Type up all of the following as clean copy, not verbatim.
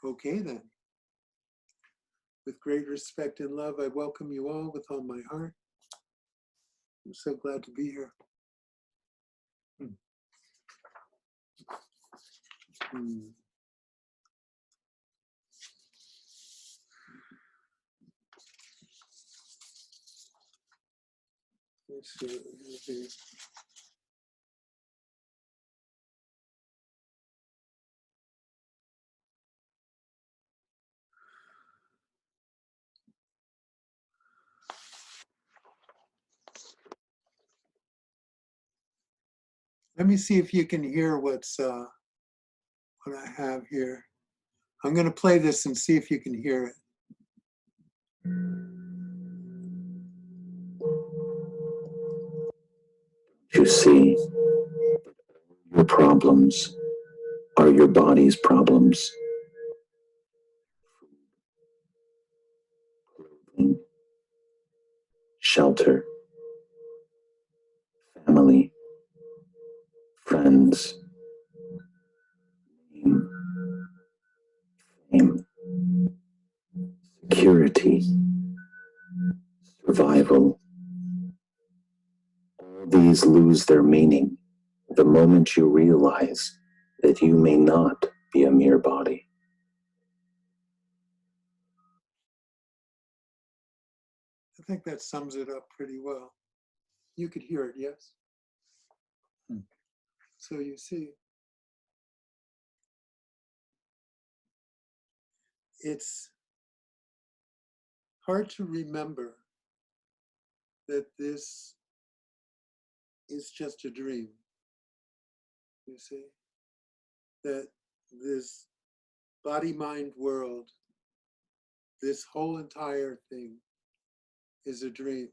Okay then. With great respect and love, I welcome you all with all my heart. I'm so glad to be here. Let's see. Let me see if you can hear what I have here. I'm going to play this and see if you can hear it. You see, your problems are your body's problems. Clothing, shelter, family, friends, fame, security, survival. All these lose their meaning the moment you realize that you may not be a mere body. I think that sums it up pretty well. You could hear it, yes? So you see, it's hard to remember that this is just a dream. You see, that this body-mind world, this whole entire thing is a dream.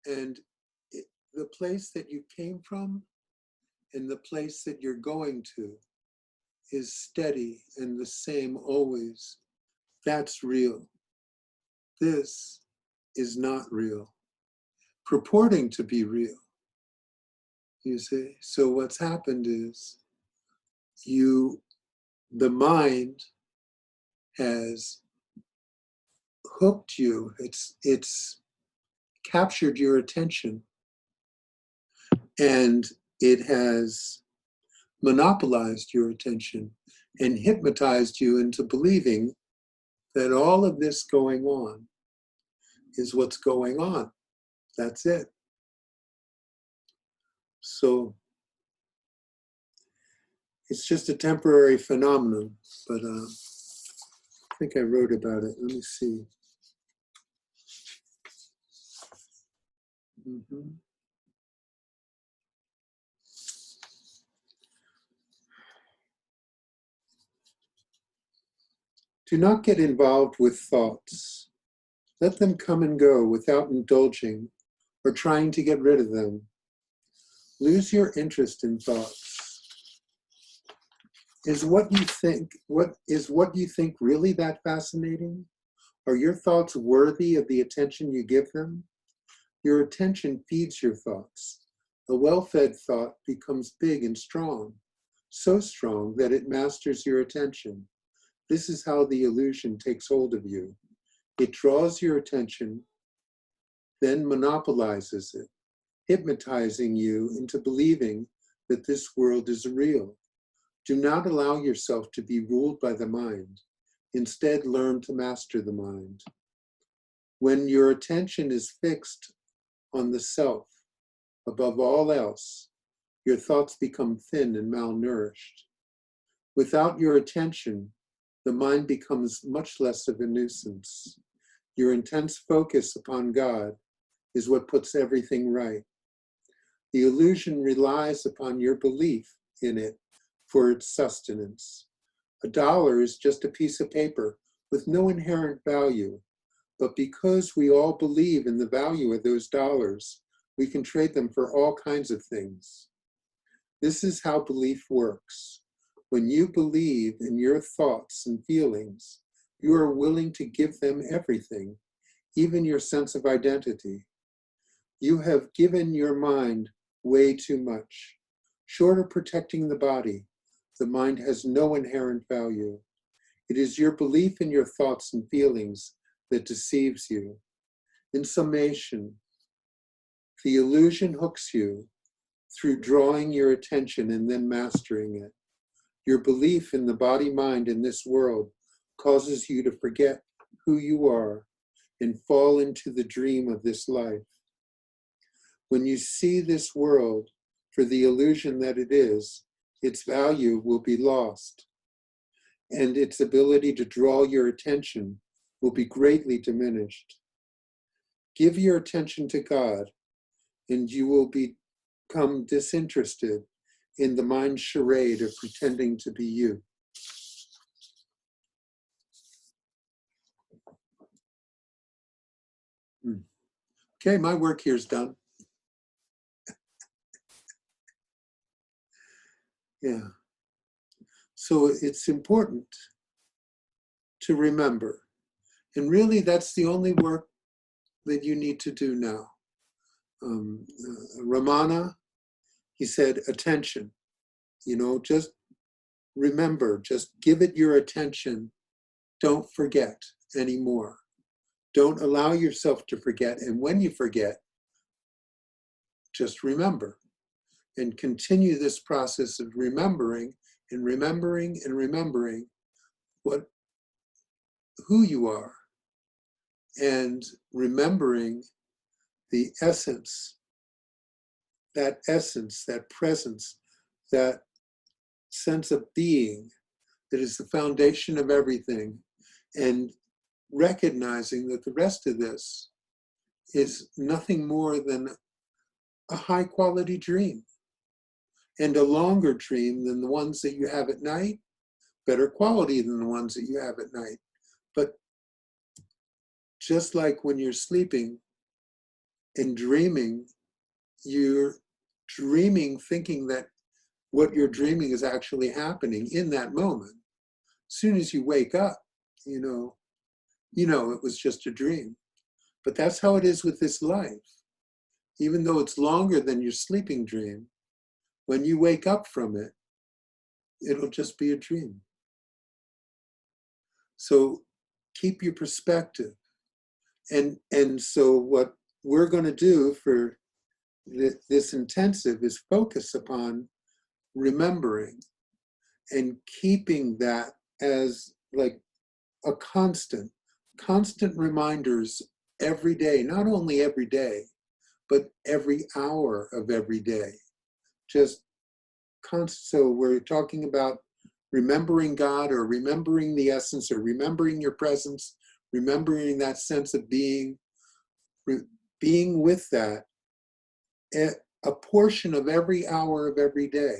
And the place that you came from and the place that you're going to is steady and the same always. That's real. This is not real, purporting to be real. You see, so what's happened is the mind has hooked you. It's captured your attention, and it has monopolized your attention and hypnotized you into believing that all of this going on is what's going on. That's it. So it's just a temporary phenomenon, but I think I wrote about it. Let me see. Do not get involved with thoughts. Let them come and go without indulging or trying to get rid of them. Lose your interest in thoughts. Is what you think really that fascinating? Are your thoughts worthy of the attention you give them? Your attention feeds your thoughts. A well-fed thought becomes big and strong, so strong that it masters your attention. This is how the illusion takes hold of you. It draws your attention, then monopolizes it, hypnotizing you into believing that this world is real. Do not allow yourself to be ruled by the mind. Instead, learn to master the mind. When your attention is fixed on the self, above all else, your thoughts become thin and malnourished. Without your attention, the mind becomes much less of a nuisance. Your intense focus upon God is what puts everything right. The illusion relies upon your belief in it for its sustenance. $1 is just a piece of paper with no inherent value, but because we all believe in the value of those dollars, we can trade them for all kinds of things. This is how belief works. When you believe in your thoughts and feelings, you are willing to give them everything, even your sense of identity. You have given your mind way too much. Short of protecting the body, the mind has no inherent value. It is your belief in your thoughts and feelings that deceives you. In summation, the illusion hooks you through drawing your attention and then mastering it. Your belief in the body-mind in this world causes you to forget who you are and fall into the dream of this life. When you see this world for the illusion that it is, its value will be lost, and its ability to draw your attention will be greatly diminished. Give your attention to God, and you will become disinterested in the mind's charade of pretending to be you. Okay, my work here is done. Yeah. So it's important to remember. And really, that's the only work that you need to do now. Ramana, he said, attention. Just remember, just give it your attention. Don't forget anymore. Don't allow yourself to forget. And when you forget, just remember. And continue this process of remembering and remembering and remembering who you are, and remembering the essence, that presence, that sense of being that is the foundation of everything, and recognizing that the rest of this is nothing more than a high quality dream, and a longer dream than the ones that you have at night, better quality than the ones that you have at night. But just like when you're sleeping and dreaming, you're dreaming thinking that what you're dreaming is actually happening in that moment. As soon as you wake up, you know it was just a dream. But that's how it is with this life. Even though it's longer than your sleeping dream, when you wake up from it, it'll just be a dream. So keep your perspective. And so what we're going to do for this intensive is focus upon remembering and keeping that as like a constant reminders every day, not only every day, but every hour of every day. Just constant. So we're talking about remembering God, or remembering the essence, or remembering your presence, remembering that sense of being with that, a portion of every hour of every day.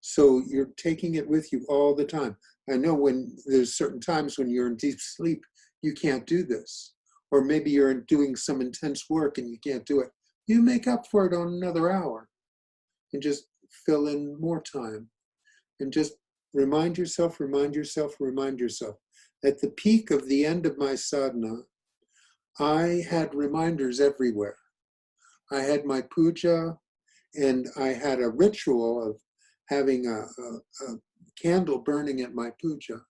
So you're taking it with you all the time. I know when there's certain times when you're in deep sleep, you can't do this. Or maybe you're doing some intense work and you can't do it. You make up for it on another hour and just fill in more time. And just remind yourself. At the peak of the end of my sadhana, I had reminders everywhere. I had my puja, and I had a ritual of having a candle burning at my puja.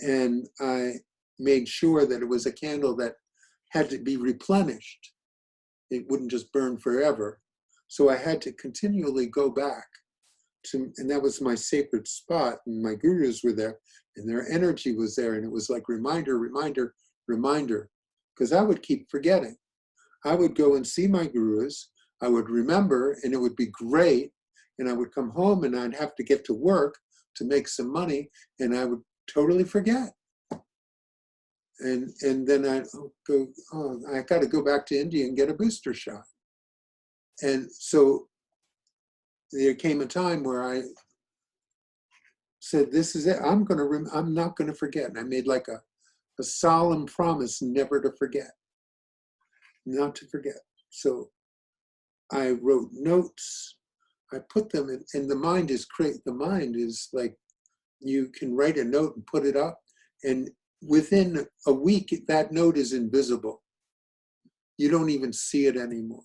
And I made sure that it was a candle that had to be replenished. It wouldn't just burn forever. So I had to continually go back to, and that was my sacred spot, and my gurus were there, and their energy was there, and it was like reminder, because I would keep forgetting. I would go and see my gurus, I would remember, and it would be great, and I would come home and I'd have to get to work to make some money, and I would totally forget. And then I'd go, I got to go back to India and get a booster shot. And so there came a time where I said, this is it. I'm not going to forget. And I made like a solemn promise never to forget, not to forget. So I wrote notes. I put them in, and the mind is great. The mind is like, you can write a note and put it up, and within a week, that note is invisible. You don't even see it anymore.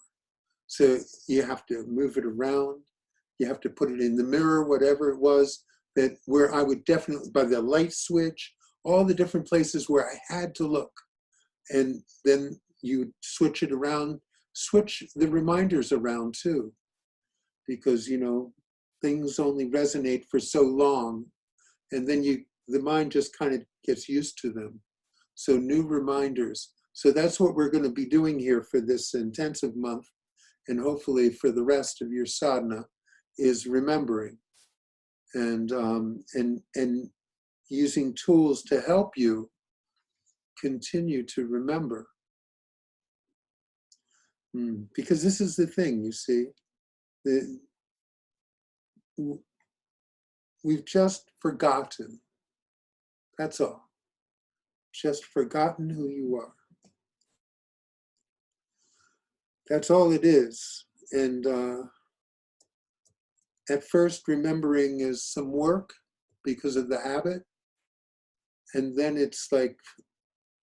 So you have to move it around. You have to put it in the mirror, whatever it was, that where I would definitely, by the light switch, all the different places where I had to look. And then you switch it around, switch the reminders around too, because, you know, things only resonate for so long, and then the mind just kind of gets used to them. So new reminders. So that's what we're going to be doing here for this intensive month, and hopefully for the rest of your sadhana, is remembering and using tools to help you continue to remember. Because this is the thing, you see, we've just forgotten. That's all. Just forgotten who you are. That's all it is. And at first, remembering is some work because of the habit. And then it's like,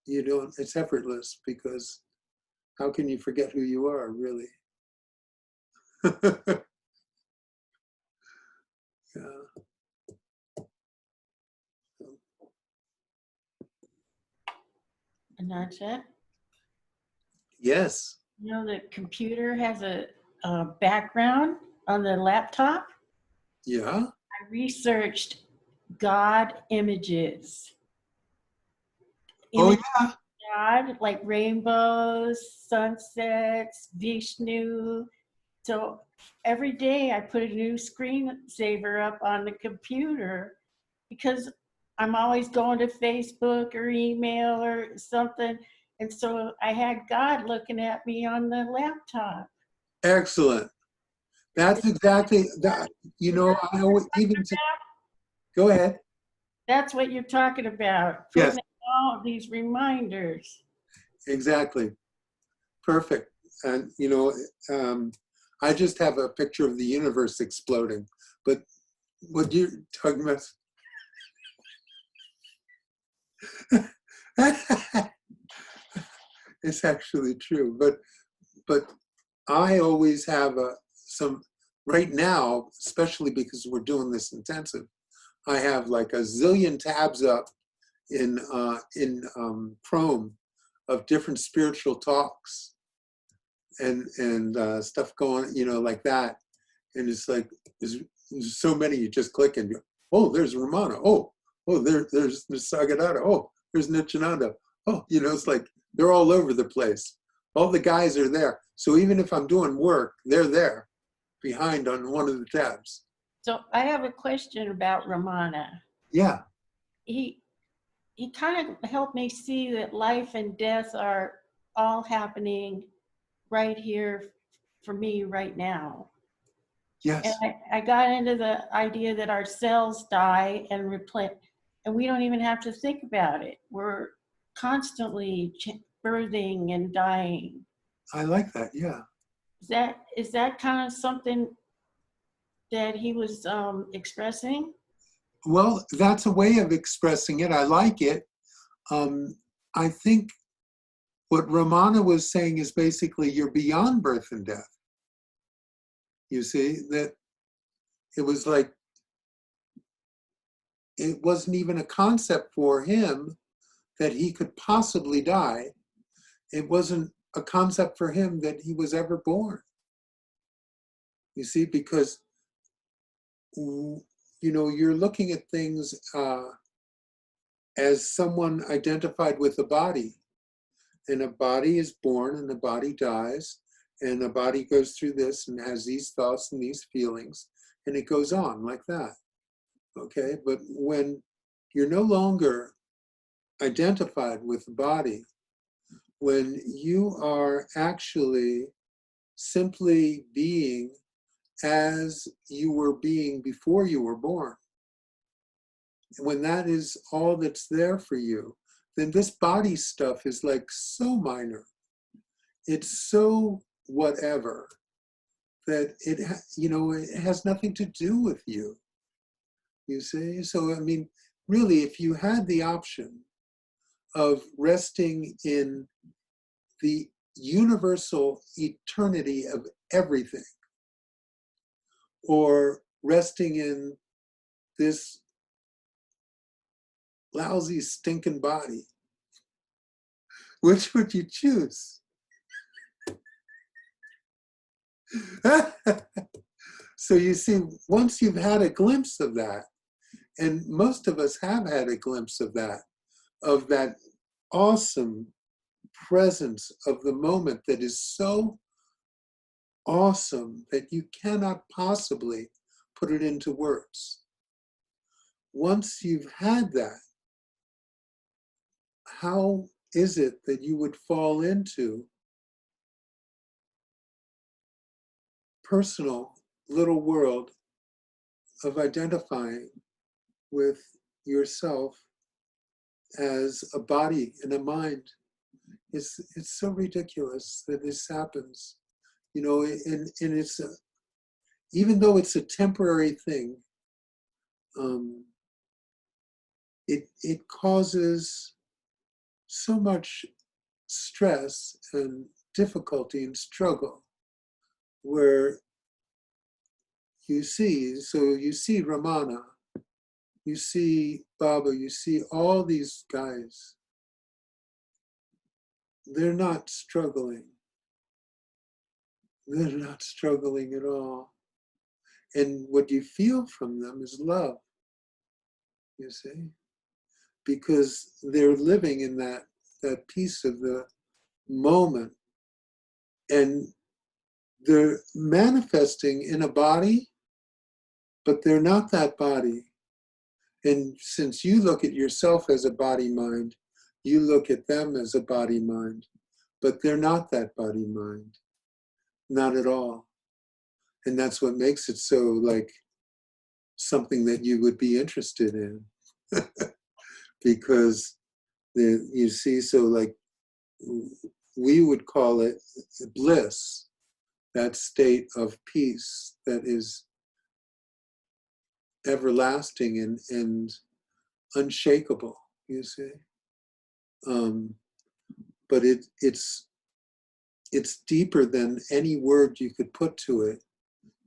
it's effortless, because how can you forget who you are, really? Yeah. Ananta, Yes. you know the computer has a background on the laptop? Yeah. I researched God images. Oh, Images yeah. of God, like rainbows, sunsets, Vishnu. So every day I put a new screensaver up on the computer, because I'm always going to Facebook or email or something. And so I had God looking at me on the laptop. Excellent. That's exactly that. You know, I always go ahead. That's what you're talking about. Yes. Putting all these reminders. Exactly. Perfect. And, I just have a picture of the universe exploding, but what you're talking about, it's actually true. But I always have some, right now, especially because we're doing this intensive, I have like a zillion tabs up in Chrome of different spiritual talks and stuff going, like that. And it's like, there's so many, you just click and go, oh, there's Ramana. Oh, there's Nisargadatta. Oh, there's Nityananda. Oh, it's like they're all over the place. All the guys are there. So even if I'm doing work, they're there behind on one of the tabs. So I have a question about Ramana. Yeah. He kind of helped me see that life and death are all happening right here for me right now. Yes. And I got into the idea that our cells die and replenish, and we don't even have to think about it. We're constantly birthing and dying. I like that. Yeah. Is that kind of something that he was expressing? Well, that's a way of expressing it. I like it. I think what Ramana was saying is basically you're beyond birth and death. You see, that it was like, it wasn't even a concept for him that he could possibly die. It wasn't a concept for him that he was ever born. You see, because, you're looking at things as someone identified with a body. And a body is born and a body dies, and a body goes through this and has these thoughts and these feelings, and it goes on like that. Okay, but when you're no longer identified with the body, when you are actually simply being as you were being before you were born, when that is all that's there for you, then this body stuff is like so minor. It's so whatever that it has nothing to do with you. You see? So, I mean, really, if you had the option of resting in the universal eternity of everything, or resting in this lousy, stinking body. Which would you choose? So you see, once you've had a glimpse of that, and most of us have had a glimpse of that awesome presence of the moment that is so awesome that you cannot possibly put it into words. Once you've had that, how is it that you would fall into personal little world of identifying with yourself as a body and a mind? It's so ridiculous that this happens, you know, and it's even though it's a temporary thing, it causes so much stress and difficulty and struggle, where you see Ramana, you see Baba, you see all these guys. They're not struggling. They're not struggling at all. And what you feel from them is love, you see? Because they're living in that piece of the moment. And they're manifesting in a body, but they're not that body. And since you look at yourself as a body-mind, you look at them as a body-mind, but they're not that body-mind, not at all. And that's what makes it so like something that you would be interested in. Because you see, so like we would call it bliss, that state of peace that is everlasting and unshakable, you see. But it's deeper than any word you could put to it,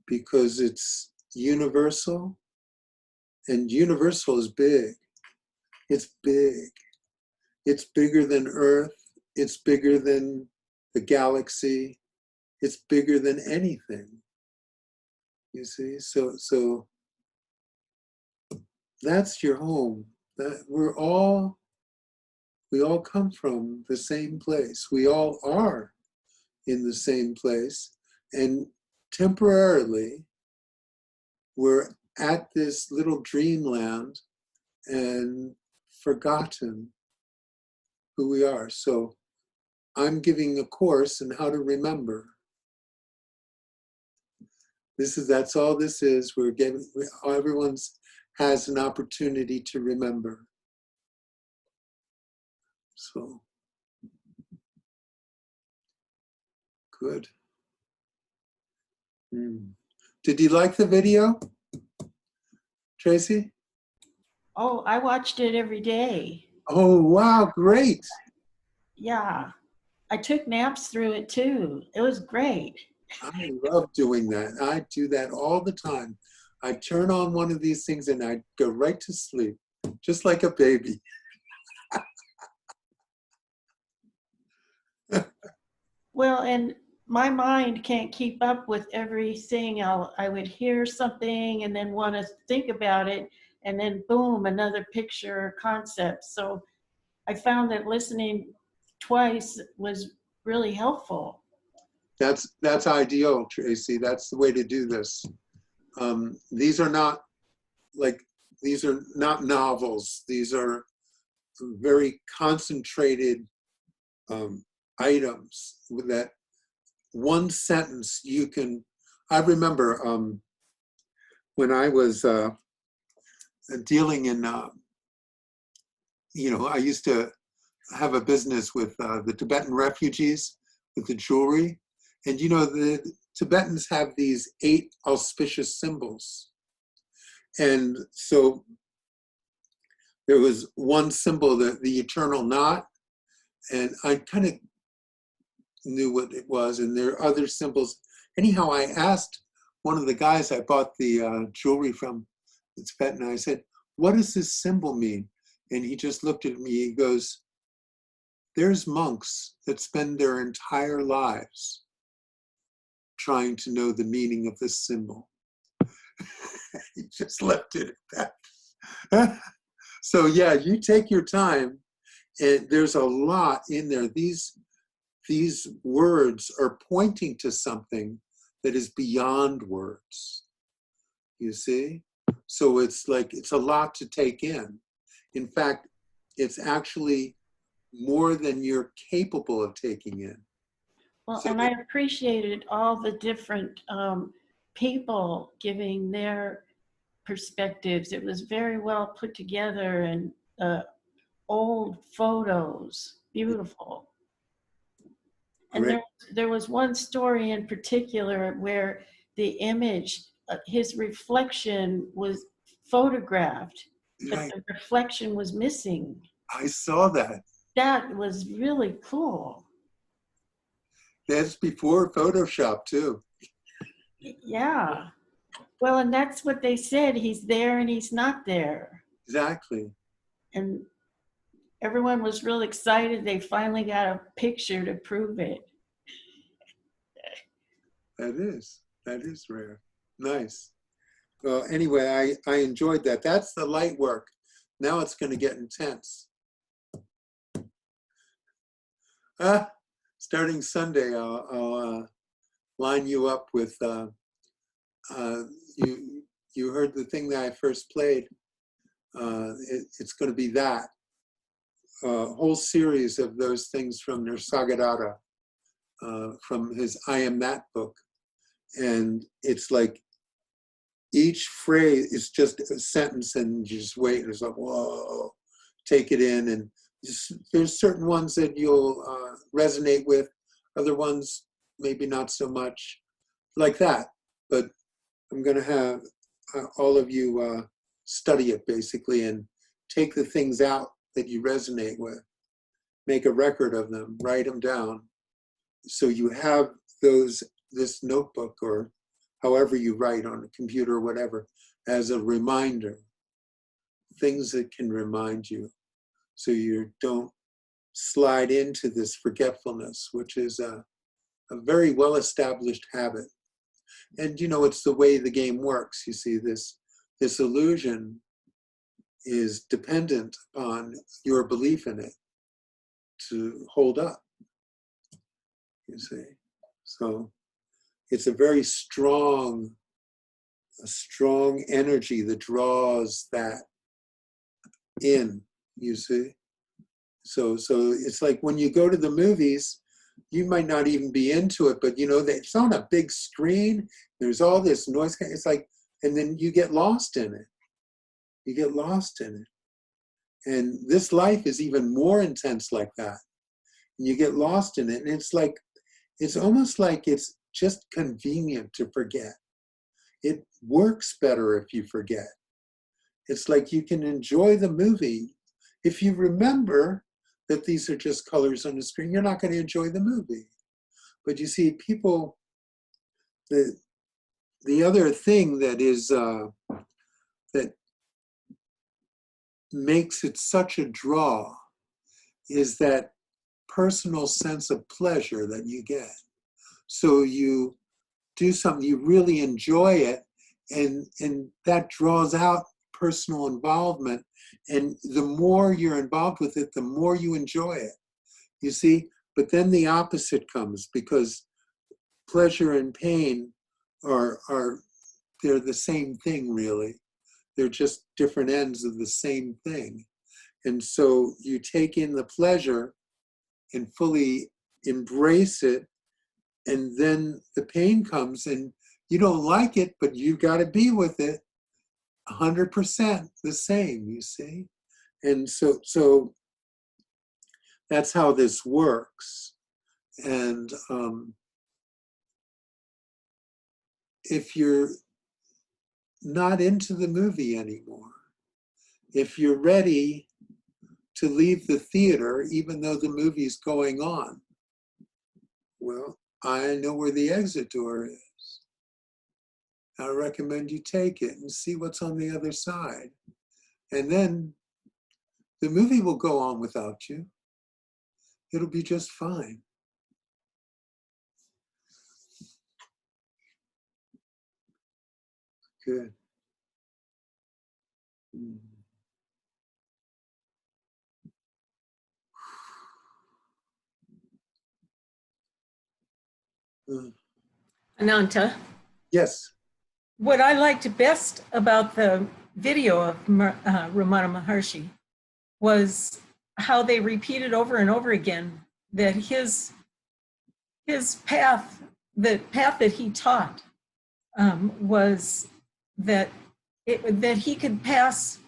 because it's universal, and universal is big. It's big. It's bigger than Earth. It's bigger than the galaxy. It's bigger than anything. You see, so that's your home. That we all come from the same place. We all are in the same place, and temporarily we're at this little dreamland and forgotten who we are. So I'm giving a course in how to remember. That's all this is. Everyone's has an opportunity to remember. So, good. Did you like the video, Tracy? Oh, I watched it every day. Oh, wow, great. Yeah. I took naps through it too. It was great. I love doing that. I do that all the time. I turn on one of these things and I go right to sleep, just like a baby. Well, and my mind can't keep up with everything. I would hear something and then want to think about it, and then boom, another picture or concept. So I found that listening twice was really helpful. That's ideal, Tracy. That's the way to do this. These are not novels. These are very concentrated items that one sentence you can. I remember when I was dealing in, I used to have a business with the Tibetan refugees with the jewelry. And the Tibetans have these 8 auspicious symbols. And so there was one symbol, the eternal knot, and I kind of knew what it was, and there are other symbols. Anyhow, I asked one of the guys I bought the jewelry from, the Tibetan, I said, what does this symbol mean? And he just looked at me, he goes, there's monks that spend their entire lives trying to know the meaning of this symbol. He just left it at that. So yeah, you take your time, and there's a lot in there. These words are pointing to something that is beyond words, you see? So it's like, it's a lot to take in. In fact, it's actually more than you're capable of taking in. Well, So and I appreciated all the different people giving their perspectives. It was very well put together, and old photos, beautiful. And great. there was one story in particular where the image, his reflection was photographed, but Right. the reflection was missing. I saw that. That was really cool. That's before Photoshop too. Yeah. Well, and that's what they said. He's there and he's not there. Exactly. And everyone was real excited. They finally got a picture to prove it. That is rare. Nice. Well, anyway, I enjoyed that. That's the light work. Now it's going to get intense. Starting Sunday, I'll line you up with, you heard the thing that I first played. It's going to be that. A whole series of those things from Nisargadatta, from his I Am That book. And it's like each phrase is just a sentence, and you just wait, and it's like, whoa, take it in. And there's certain ones that you'll resonate with, other ones maybe not so much, like that. But I'm going to have all of you study it basically, and take the things out that you resonate with, make a record of them, write them down, so you have this notebook, or however you write on a computer or whatever, as a reminder, things that can remind you, so you don't slide into this forgetfulness, which is a very well-established habit. And you know, it's the way the game works. You see, this illusion is dependent upon your belief in it to hold up, you see. So it's a very strong energy that draws that in, you see. So it's like when you go to the movies, you might not even be into it, but you know, it's on a big screen, there's all this noise, it's like, and then you get lost in it. You get lost in it. And this life is even more intense like that. And you get lost in it, and it's like, it's almost like it's just convenient to forget. It works better if you forget. It's like you can enjoy the movie. If you remember that these are just colors on the screen, you're not going to enjoy the movie. But you see, people, the other thing that is, that makes it such a draw is that personal sense of pleasure that you get. So you do something, you really enjoy it, and that draws out personal involvement. And the more you're involved with it, the more you enjoy it. You see, but then the opposite comes, because pleasure and pain are they're the same thing, really. They're just different ends of the same thing. And so you take in the pleasure and fully embrace it, and then the pain comes, and you don't like it, but you got to be with it 100% the same, you see. And so that's how this works. And if you're not into the movie anymore, if you're ready to leave the theater, even though the movie's going on, well, I know where the exit door is. I recommend you take it and see what's on the other side. And then The movie will go on without you. It'll be just fine. Good. Ananta, Yes. what I liked best about the video of Ramana Maharshi was how they repeated over and over again that his path, the path that he taught, was that that he could pass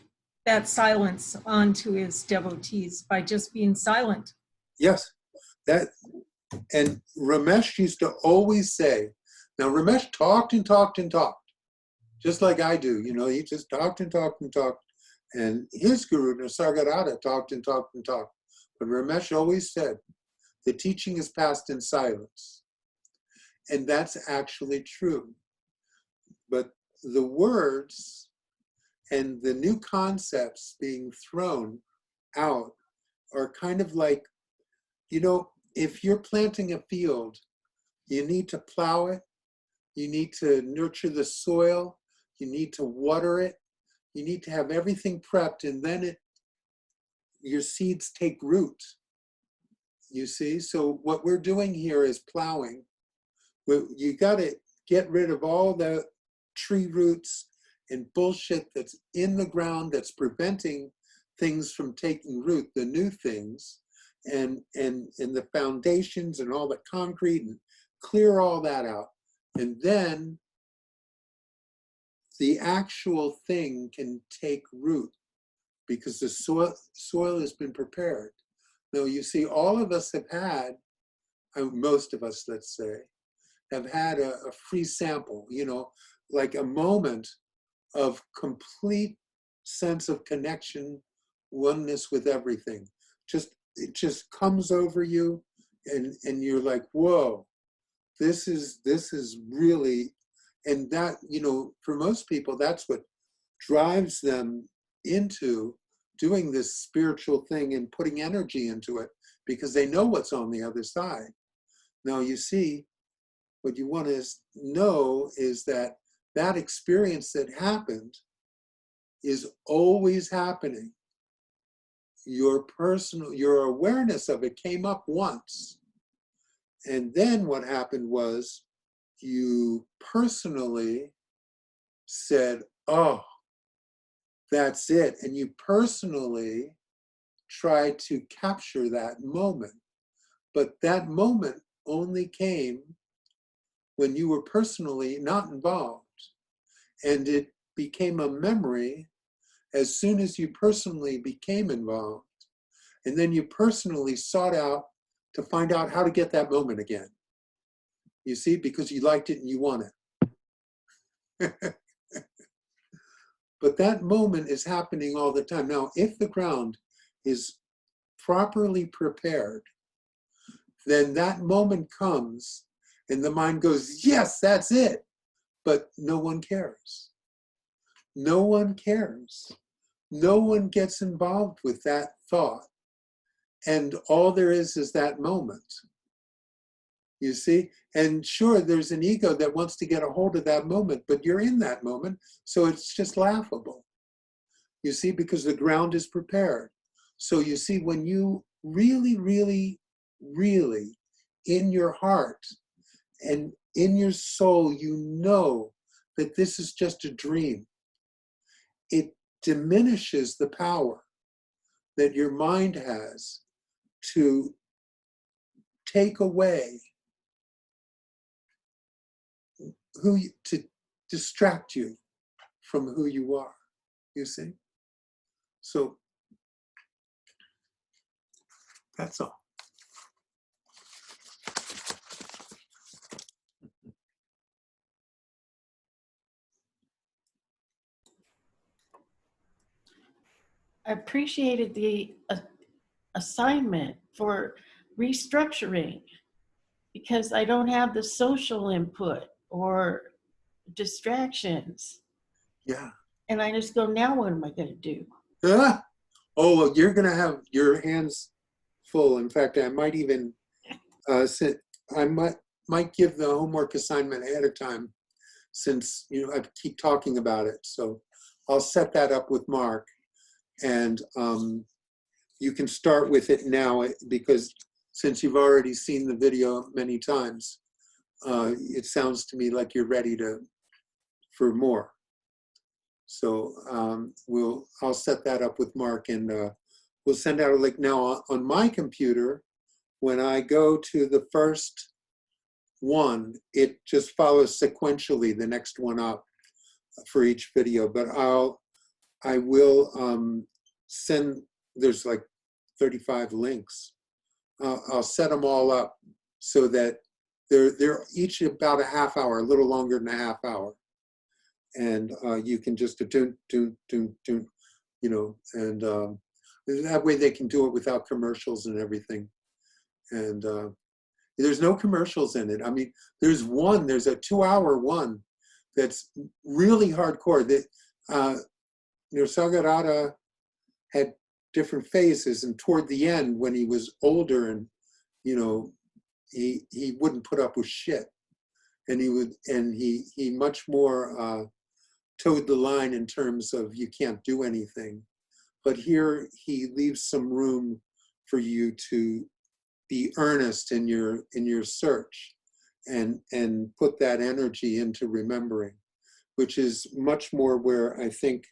that silence on to his devotees by just being silent. Yes. And Ramesh used to always say, now Ramesh talked and talked and talked, just like I do. He just talked and talked and talked. And his guru, Nisargadatta, talked and talked and talked. But Ramesh always said, the teaching is passed in silence. And that's actually true. But the words and the new concepts being thrown out are kind of like, if you're planting a field, you need to plow it, you need to nurture the soil, you need to water it, you need to have everything prepped, and then your seeds take root. You see? So what we're doing here is plowing. You got to get rid of all the tree roots and bullshit that's in the ground that's preventing things from taking root, the new things, and the foundations and all the concrete, and clear all that out. And then the actual thing can take root because the soil has been prepared. Now, you see, all of us have had, most of us, let's say, have had a free sample, like a moment of complete sense of connection, oneness with everything. It just comes over you, and you're like, whoa, this is really, and that, for most people, that's what drives them into doing this spiritual thing and putting energy into it, because they know what's on the other side. Now, you see, what you want to know is that that experience that happened is always happening. Your awareness of it came up once. And then what happened was you personally said, oh, that's it. And you personally tried to capture that moment. But that moment only came when you were personally not involved. And it became a memory as soon as you personally became involved. And then you personally sought out to find out how to get that moment again. You see, because you liked it and you want it. But that moment is happening all the time. Now, if the ground is properly prepared, then that moment comes and the mind goes, yes, that's it. But no one cares. No one cares. No one gets involved with that thought. And all there is that moment. You see? And sure, there's an ego that wants to get a hold of that moment, but you're in that moment, so it's just laughable. You see, because the ground is prepared. So you see, when you really, really, really, in your heart and in your soul, you know that this is just a dream, it diminishes the power that your mind has to take away, to distract you from who you are, you see? So that's all. I appreciated the assignment for restructuring, because I don't have the social input or distractions. Yeah. And I just go, now what am I going to do? Ah, Oh, well, you're going to have your hands full. In fact, I might even I might give the homework assignment ahead of time, since I keep talking about it. So I'll set that up with Mark, and you can start with it now, because since you've already seen the video many times, it sounds to me like you're ready for more. So I'll set that up with Mark, and we'll send out a link. Now on my computer, when I go to the first one, it just follows sequentially the next one up for each video. But I will send, there's like 35 links. I'll set them all up so that they're each about a half hour, a little longer than a half hour. And you can just and that way they can do it without commercials and everything. And there's no commercials in it. I mean, there's a 2-hour one that's really hardcore. That Nisargadatta had different phases, and toward the end, when he was older, and he wouldn't put up with shit, and he much more towed the line in terms of you can't do anything. But here he leaves some room for you to be earnest in your search, and put that energy into remembering, which is much more where I think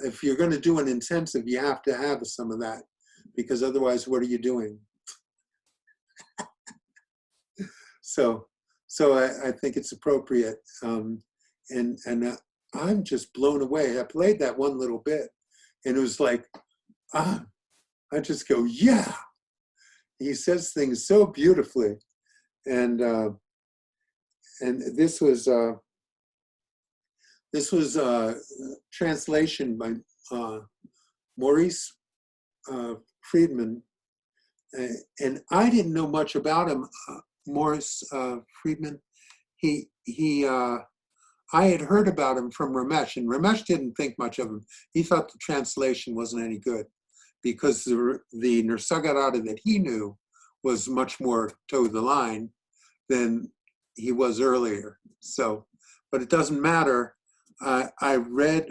if you're going to do an intensive, you have to have some of that, because otherwise, what are you doing? So I think it's appropriate, and I'm just blown away. I played that one little bit, and it was like, I just go, yeah. He says things so beautifully, and this was translation by Maurice Friedman, and I didn't know much about him. Maurice Friedman, I had heard about him from Ramesh, and Ramesh didn't think much of him. He thought the translation wasn't any good, because the Nisargadatta that he knew was much more towed the line than he was earlier. So, but it doesn't matter. I read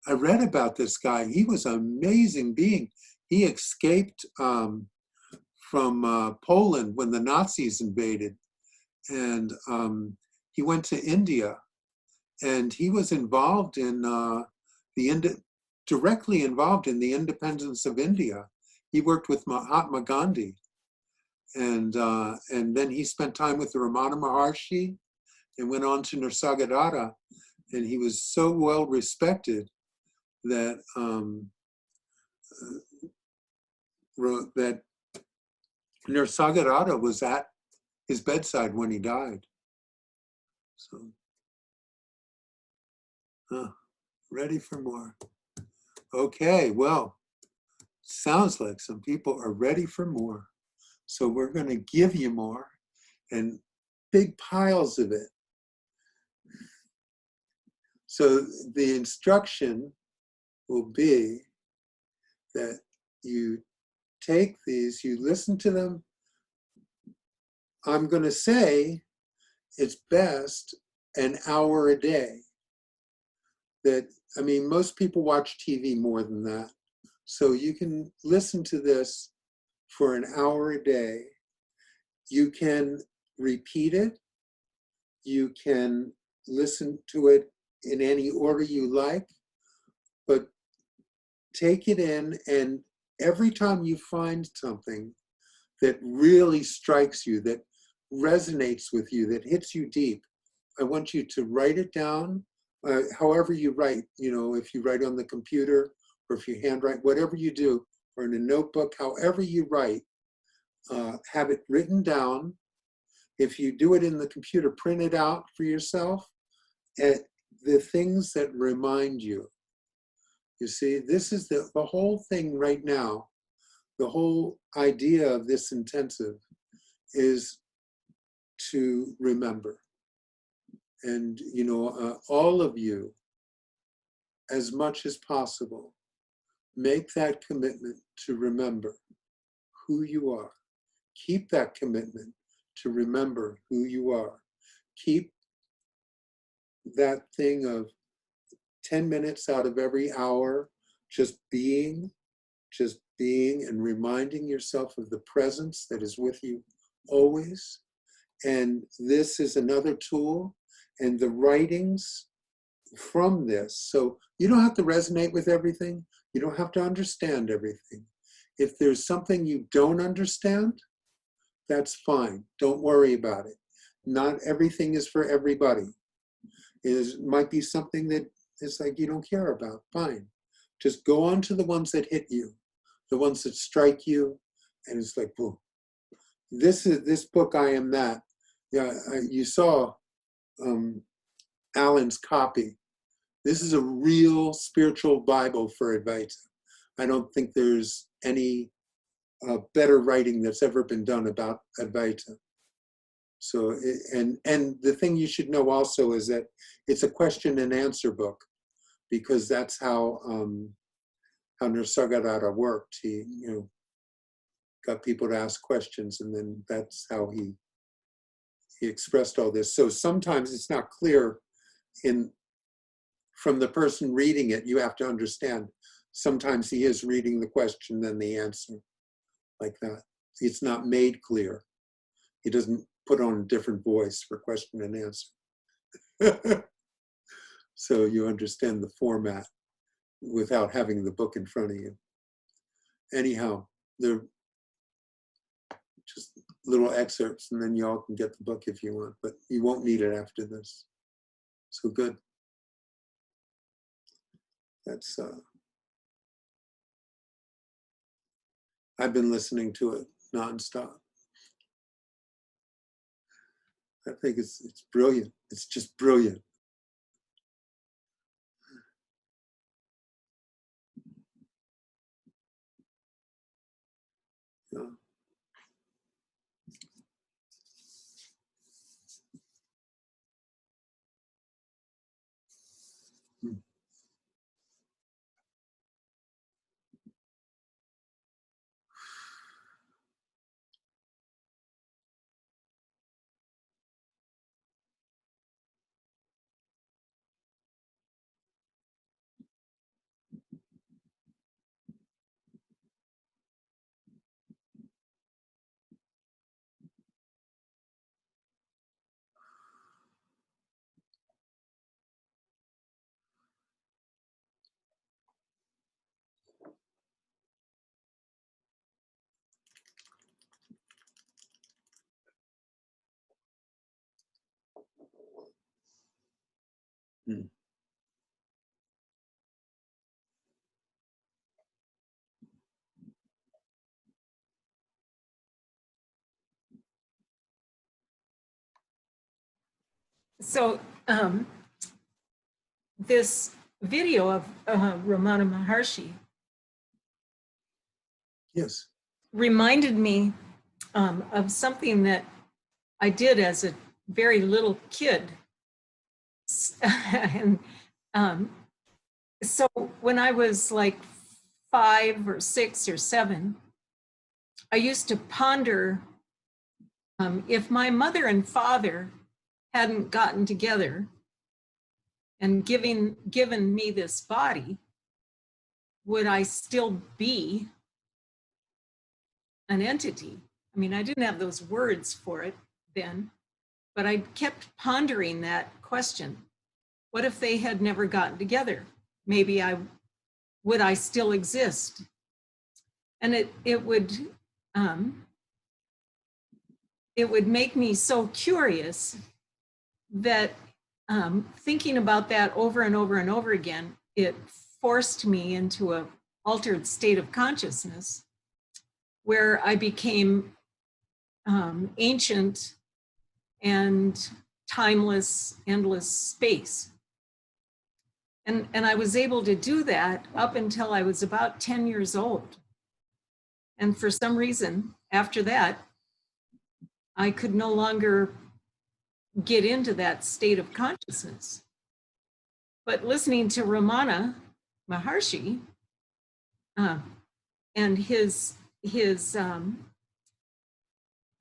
about this guy. He was an amazing being. He escaped from Poland when the Nazis invaded, and he went to India, and he was involved in directly involved in the independence of India. He worked with Mahatma Gandhi, and then he spent time with the Ramana Maharshi, and went on to Nisargadatta, and he was so well respected that that Nisargadatta was at his bedside when he died. So, ready for more. Okay, well, sounds like some people are ready for more. So we're going to give you more, and big piles of it. So the instruction will be that you take these, you listen to them. I'm going to say it's best an hour a day. Most people watch TV more than that. So you can listen to this for an hour a day. You can repeat it. You can listen to it in any order you like, but take it in, and every time you find something that really strikes you, that resonates with you, that hits you deep, I want you to write it down, however you write, if you write on the computer, or if you handwrite, whatever you do, or in a notebook, however you write, have it written down. If you do it in the computer, print it out for yourself, and the things that remind you. You see, this is the whole thing right now. The whole idea of this intensive is to remember. And, all of you, as much as possible, Make that commitment to remember who you are. Keep that commitment to remember who you are. Keep that thing of 10 minutes out of every hour, just being and reminding yourself of the presence that is with you always. And this is another tool, and the writings from this. So you don't have to resonate with everything. You don't have to understand everything. If there's something you don't understand, that's fine. Don't worry about it. Not everything is for everybody. It might be something that is like you don't care about. Fine. Just go on to the ones that hit you, the ones that strike you, and it's like, boom. This book, I Am That. Yeah, you saw Alan's copy. This is a real spiritual Bible for Advaita. I don't think there's any better writing that's ever been done about Advaita. So, and the thing you should know also is that it's a question and answer book, because that's how Nisargadatta worked. He, got people to ask questions, and then that's how he expressed all this. So sometimes it's not clear from the person reading it. You have to understand. Sometimes he is reading the question, then the answer, like that. It's not made clear. He doesn't put on a different voice for question and answer. So you understand the format without having the book in front of you. Anyhow, they're just little excerpts, and then y'all can get the book if you want, but you won't need it after this. So good. That's, I've been listening to it nonstop. I think it's brilliant. It's just brilliant. Yeah. Hmm. So this video of Ramana Maharshi Yes. reminded me of something that I did as a very little kid. And so when I was like 5 or 6 or 7, I used to ponder if my mother and father hadn't gotten together and given me this body, would I still be an entity? I mean, I didn't have those words for it then, but I kept pondering that question. What if they had never gotten together? Maybe would I still exist? And it would make me so curious that thinking about that over and over and over again, it forced me into an altered state of consciousness where I became ancient and timeless, endless space. And I was able to do that up until I was about 10 years old. And for some reason, after that, I could no longer get into that state of consciousness. But listening to Ramana Maharshi, and his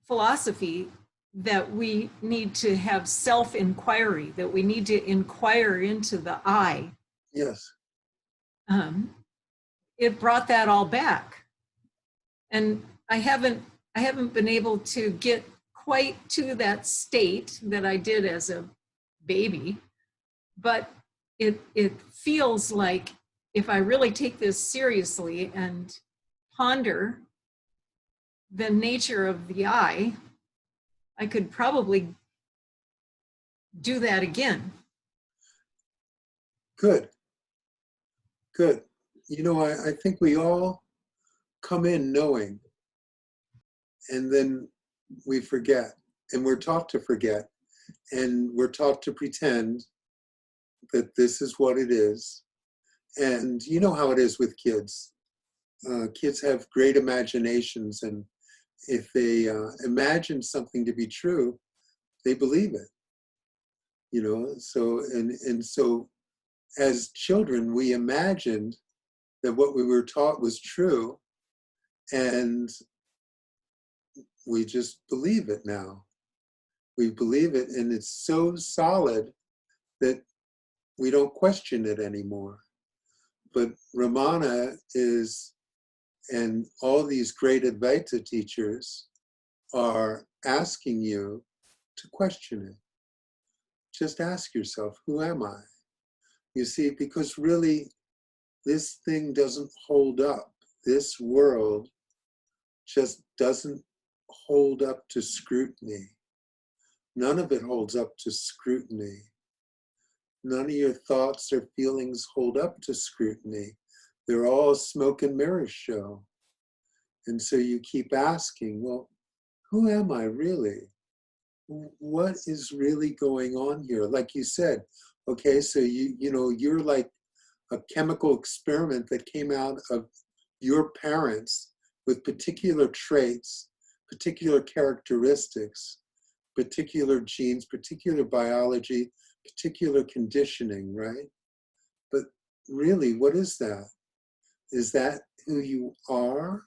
philosophy that we need to have self-inquiry, that we need to inquire into the I. Yes. It brought that all back. And I haven't been able to get quite to that state that I did as a baby, but it feels like if I really take this seriously and ponder the nature of the I could probably do that again. Good. Good. You know, I think we all come in knowing, and then we forget, and we're taught to forget, and we're taught to pretend that this is what it is. And you know how it is with kids. Kids have great imaginations, and if they imagine something to be true, they believe it. You know, so so as children, we imagined that what we were taught was true, and we just believe it now. We believe it, and it's so solid that we don't question it anymore. But Ramana is, and all these great Advaita teachers are asking you to question it. Just ask yourself, who am I? You see, because really, this thing doesn't hold up. This world just doesn't hold up to scrutiny. None of it holds up to scrutiny. None of your thoughts or feelings hold up to scrutiny. They're all smoke and mirrors show. And so you keep asking, well, who am I really? What is really going on here? Like you said, okay, so you know, you're like a chemical experiment that came out of your parents with particular traits, particular characteristics, particular genes, particular biology, particular conditioning, right? But really, what is that? Is that who you are?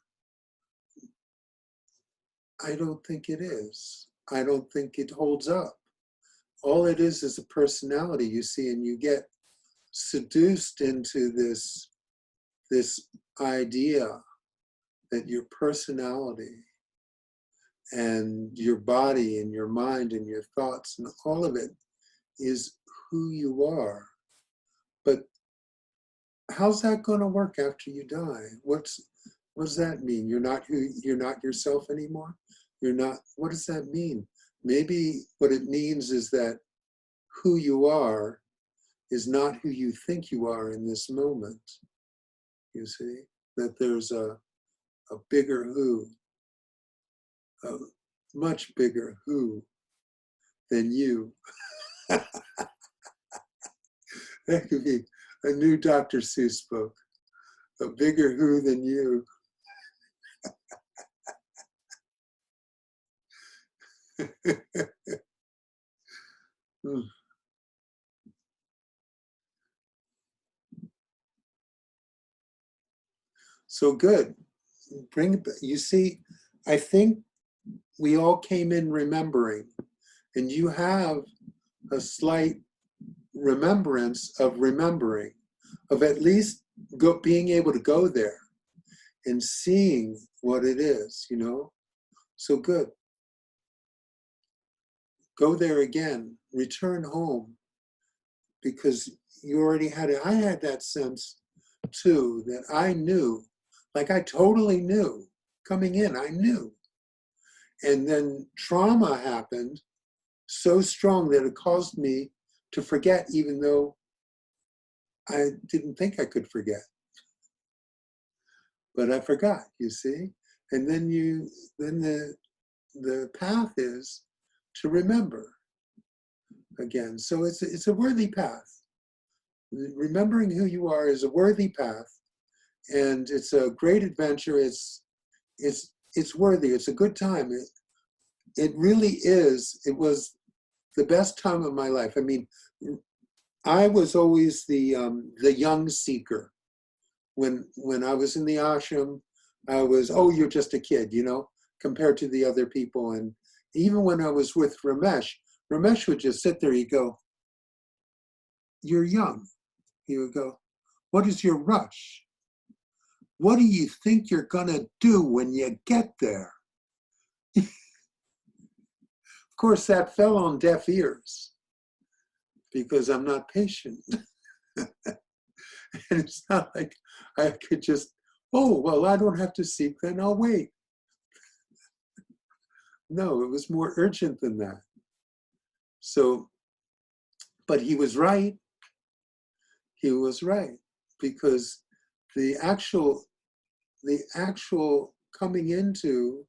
I don't think it is. I don't think it holds up. All it is a personality, you see, and you get seduced into this idea that your personality and your body and your mind and your thoughts and all of it is who you are. But how's that going to work after you die? What does that mean? You're not yourself anymore? You're not, what does that mean? Maybe what it means is that who you are is not who you think you are in this moment. You see, that there's a bigger who, a much bigger who than you. That could be a new Dr. Seuss book, a bigger who than you. So good. Bring it back. You see, I think we all came in remembering, and you have a slight remembrance of remembering, of at least being able to go there and seeing what it is, you know? So good. Go there again, return home, because you already had it. I had that sense too, that I knew, like I totally knew coming in, I knew. And then trauma happened so strong that it caused me to forget, even though I didn't think I could forget. But I forgot, you see? And then the path is to remember again. So it's a worthy path. Remembering who you are is a worthy path, and it's a great adventure. It's worthy. It's a good time. It really is. It was the best time of my life. I mean, I was always the young seeker. when I was in the ashram, I was, oh, you're just a kid, you know, compared to the other people. And even when I was with Ramesh, Ramesh would just sit there, he'd go, you're young. He would go, what is your rush? What do you think you're gonna do when you get there? Of course, that fell on deaf ears because I'm not patient. And it's not like I could just, oh, well, I don't have to seek, then I'll wait. No, it was more urgent than that. So, but he was right. He was right, because the actual coming into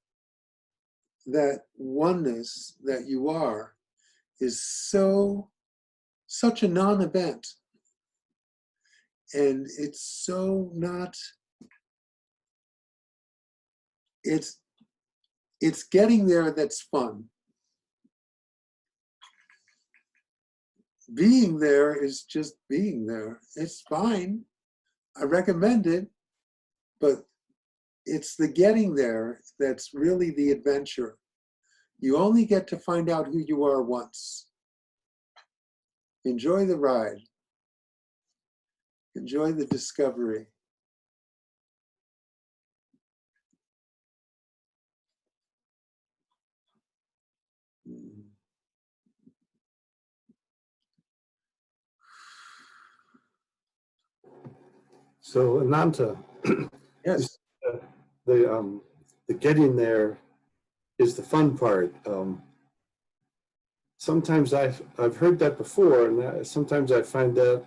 that oneness that you are is such a non-event. And it's so not, it's getting there that's fun. Being there is just being there. It's fine. I recommend it, but it's the getting there that's really the adventure. You only get to find out who you are once. Enjoy the ride. Enjoy the discovery. So Ananta, Yes. the getting there is the fun part. Sometimes I've heard that before, and sometimes I find that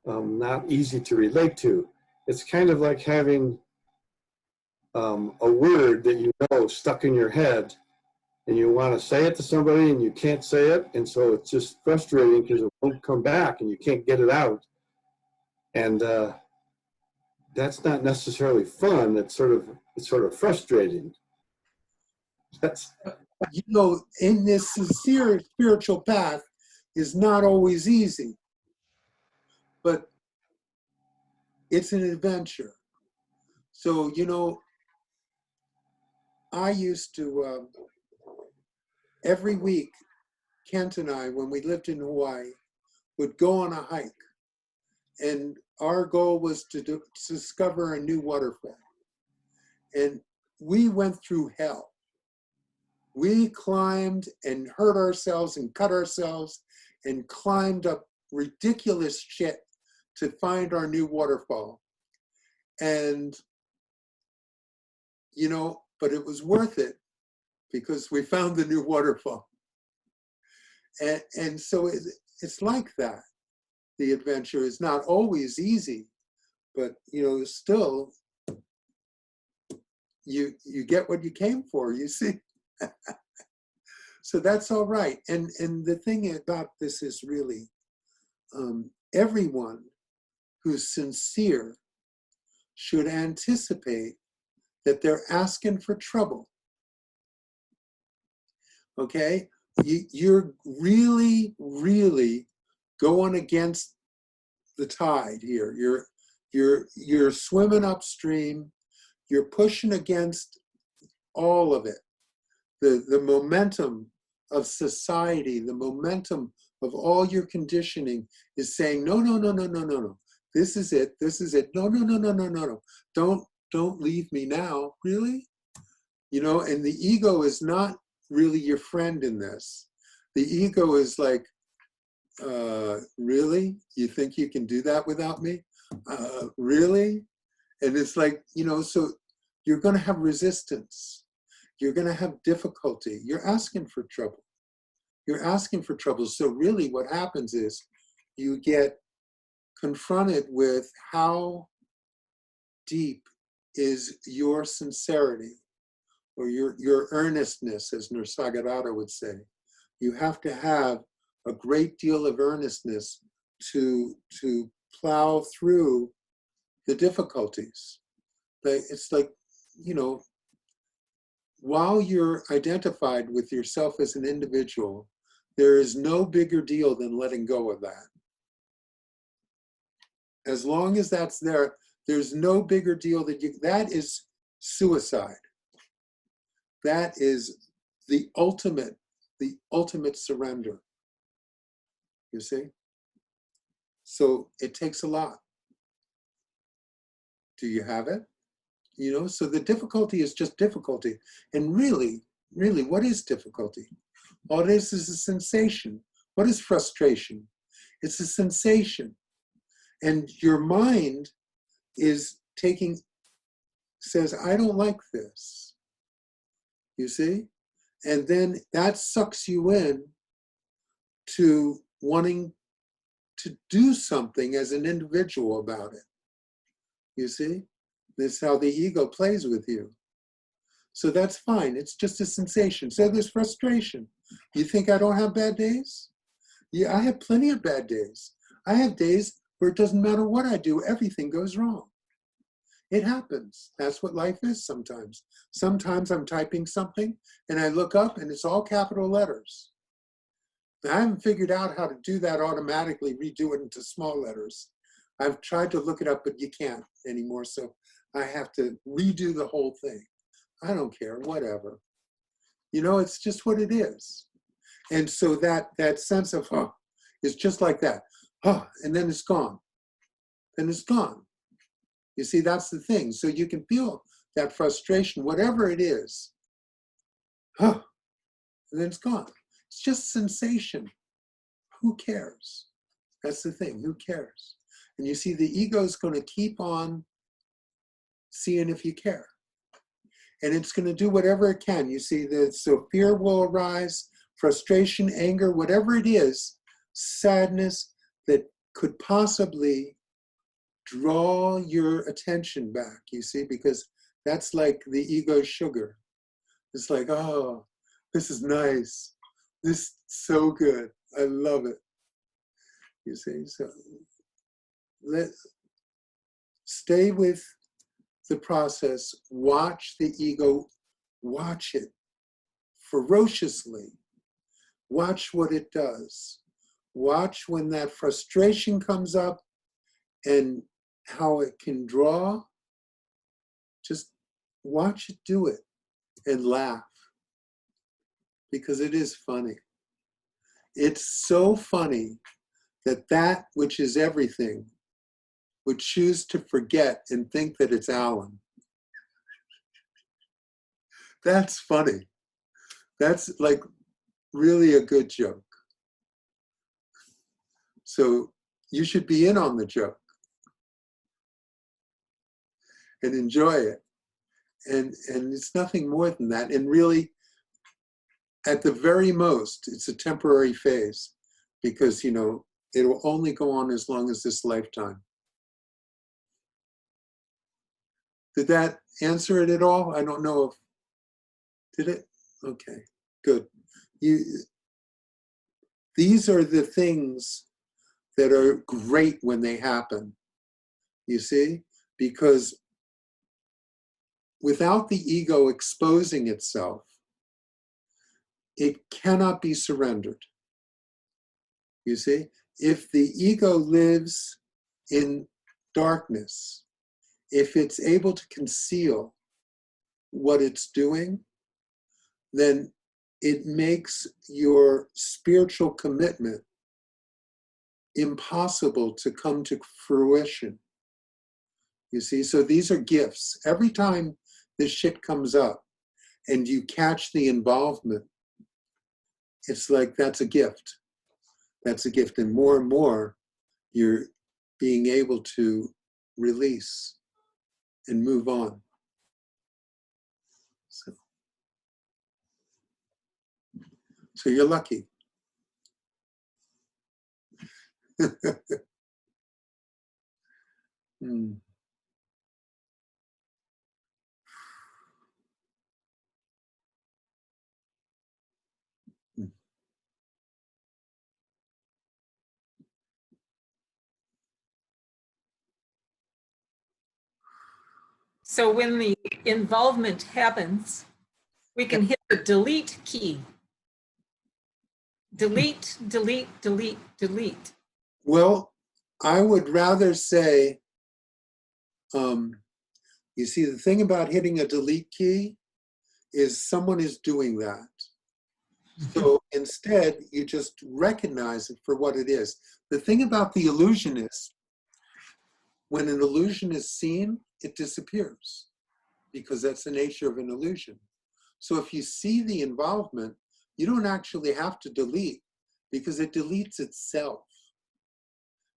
not easy to relate to. It's kind of like having a word that you know stuck in your head, and you want to say it to somebody and you can't say it, and so it's just frustrating because it won't come back and you can't get it out. And that's not necessarily fun. It's sort of frustrating. That's You know, in this sincere spiritual path is not always easy, but it's an adventure. So, you know, I used to, every week, Kent and I, when we lived in Hawaii, would go on a hike. And our goal was to discover a new waterfall. And we went through hell. We climbed and hurt ourselves and cut ourselves and climbed up ridiculous shit to find our new waterfall. And, you know, but it was worth it because we found the new waterfall. And so it's like that. The adventure is not always easy, but, you know, still, you get what you came for, you see. So that's all right. And the thing about this is really, everyone who's sincere should anticipate that they're asking for trouble. Okay? You're really, really going against the tide here. You're swimming upstream. You're pushing against all of it. The momentum of society, the momentum of all your conditioning is saying, no, no, no, no, no, no, no. This is it. This is it. No, no, no, no, no, no, no. Don't leave me now. Really? You know, and the ego is not really your friend in this. The ego is like, really? You think you can do that without me? Really? And it's like, you know, so you're going to have resistance. You're going to have difficulty. You're asking for trouble. You're asking for trouble. So really what happens is you get confronted with how deep is your sincerity or your earnestness, as Nisargadatta would say. You have to have a great deal of earnestness to plow through the difficulties. It's like, you know, while you're identified with yourself as an individual, there is no bigger deal than letting go of that. As long as that's there, There's no bigger deal that is suicide. That is the ultimate surrender. You see? So it takes a lot. Do you have it? You know, so the difficulty is just difficulty. And really, what is difficulty? All it is a sensation. What is frustration? It's a sensation. And your mind says, I don't like this. You see? And then that sucks you in to wanting to do something as an individual about it. You see? This is how the ego plays with you. So that's fine. It's just a sensation. So there's frustration. You think I don't have bad days? Yeah, I have plenty of bad days. I have days where it doesn't matter what I do, everything goes wrong. It happens. That's what life is sometimes. Sometimes I'm typing something and I look up and it's all capital letters. I haven't figured out how to do that automatically, redo it into small letters. I've tried to look it up, but you can't anymore. So I have to redo the whole thing. I don't care, whatever. You know, it's just what it is. And so that sense of, is just like that. And then it's gone. And it's gone. You see, that's the thing. So you can feel that frustration, whatever it is. And then it's gone. It's just sensation. Who cares? That's the thing. Who cares? And you see, the ego is going to keep on seeing if you care. And it's going to do whatever it can. You see, so fear will arise, frustration, anger, whatever it is, sadness that could possibly draw your attention back, you see, because that's like the ego's sugar. It's like, oh, this is nice. This is so good. I love it. You see, so stay with the process. Watch the ego. Watch it ferociously. Watch what it does. Watch when that frustration comes up and how it can draw. Just watch it do it and laugh, because it is funny. It's so funny that which is everything would choose to forget and think that it's Alan. That's funny. That's like really a good joke. So you should be in on the joke and enjoy it. And it's nothing more than that. And really, at the very most, it's a temporary phase, because, you know, it will only go on as long as this lifetime. Did that answer it at all? I don't know if, did it? Okay, good. These are the things that are great when they happen, you see? Because without the ego exposing itself, it cannot be surrendered. You see? If the ego lives in darkness, if it's able to conceal what it's doing, then it makes your spiritual commitment impossible to come to fruition. You see, so these are gifts. Every time this shit comes up and you catch the involvement, it's like that's a gift. That's a gift. And more, you're being able to release and move on. So you're lucky. So when the involvement happens, we can hit the delete key. Delete, delete, delete, delete. Well, I would rather say You see, the thing about hitting a delete key is someone is doing that. So instead, you just recognize it for what it is. The thing about the illusion is, when an illusion is seen, it disappears, because that's the nature of an illusion. So if you see the involvement, you don't actually have to delete, because it deletes itself.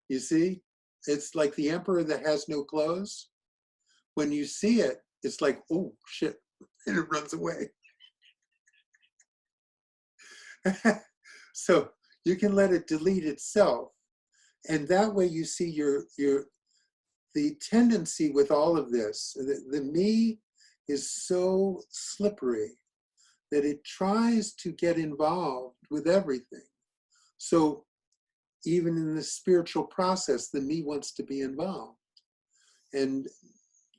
You see? It's like the emperor that has no clothes. When you see it, it's like, oh, shit, and it runs away. So you can let it delete itself. And that way you see the tendency with all of this. The me is so slippery that it tries to get involved with everything. So even in the spiritual process, the me wants to be involved. And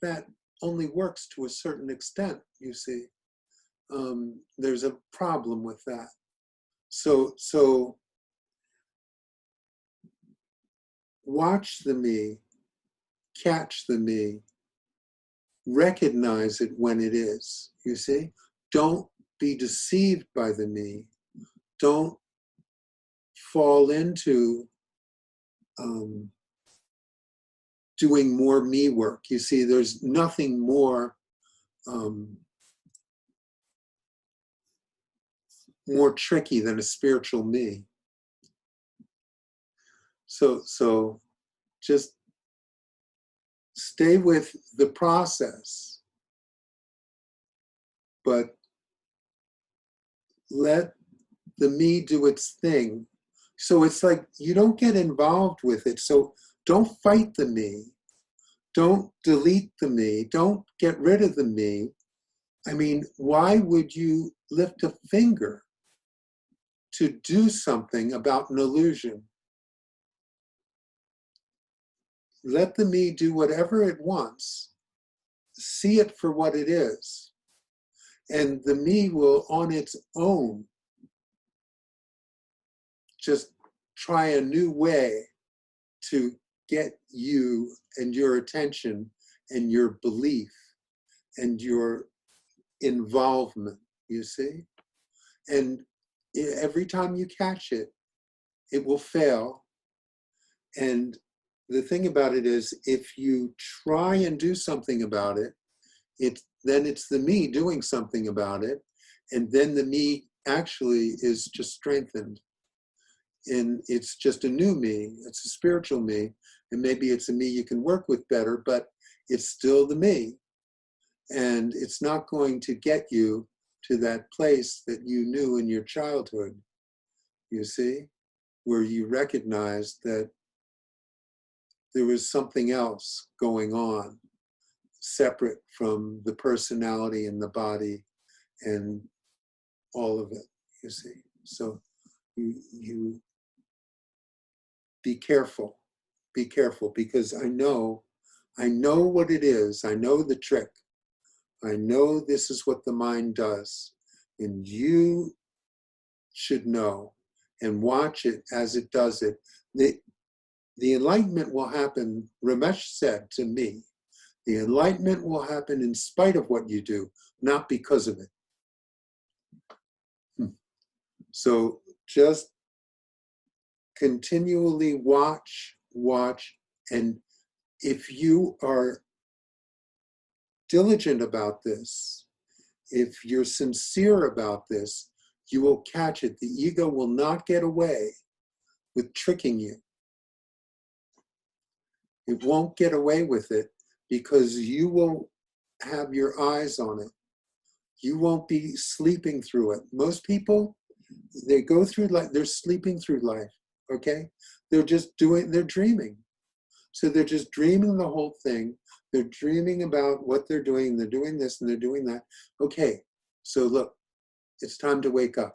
that only works to a certain extent, you see. There's a problem with that. So watch the me, catch the me, recognize it when it is, you see? Don't be deceived by the me. Don't fall into doing more me work. You see, there's nothing more more tricky than a spiritual me. So just stay with the process, but let the me do its thing. So it's like you don't get involved with it. So don't fight the me. Don't delete the me. Don't get rid of the me. I mean, why would you lift a finger to do something about an illusion? Let the me do whatever it wants. See it for what it is. And the me will, on its own, just try a new way to get you and your attention and your belief and your involvement, you see? And every time you catch it, it will fail. And the thing about it is, if you try and do something about it, then it's the me doing something about it, and then the me actually is just strengthened. And it's just a new me, it's a spiritual me, and maybe it's a me you can work with better, but it's still the me. And it's not going to get you to that place that you knew in your childhood, you see, where you recognized that there was something else going on, separate from the personality and the body and all of it, you see. So you be careful, because I know what it is. I know the trick. I know this is what the mind does, and you should know and watch it as it does it. The enlightenment will happen, Ramesh said to me, the enlightenment will happen in spite of what you do, not because of it. So just continually watch, and if you are diligent about this, if you're sincere about this, you will catch it. The ego will not get away with tricking you. It won't get away with it because you will have your eyes on it. You won't be sleeping through it. Most people, they go through life, they're sleeping through life, okay? They're dreaming. So they're just dreaming the whole thing. They're dreaming about what they're doing. They're doing this and they're doing that. Okay, so look, it's time to wake up.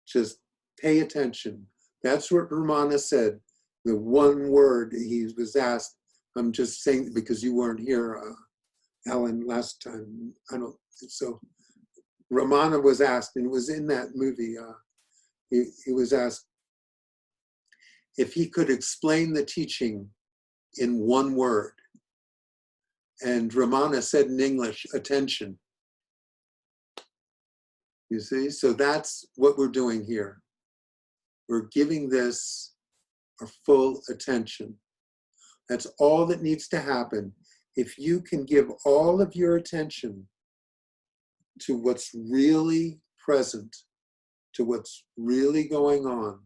Just pay attention. That's what Ramana said. The one word he was asked, I'm just saying because you weren't here, Alan, last time. So Ramana was asked, and it was in that movie, he was asked, if he could explain the teaching in one word. And Ramana said in English, attention. You see, so that's what we're doing here. We're giving this our full attention. That's all that needs to happen. If you can give all of your attention to what's really present, to what's really going on,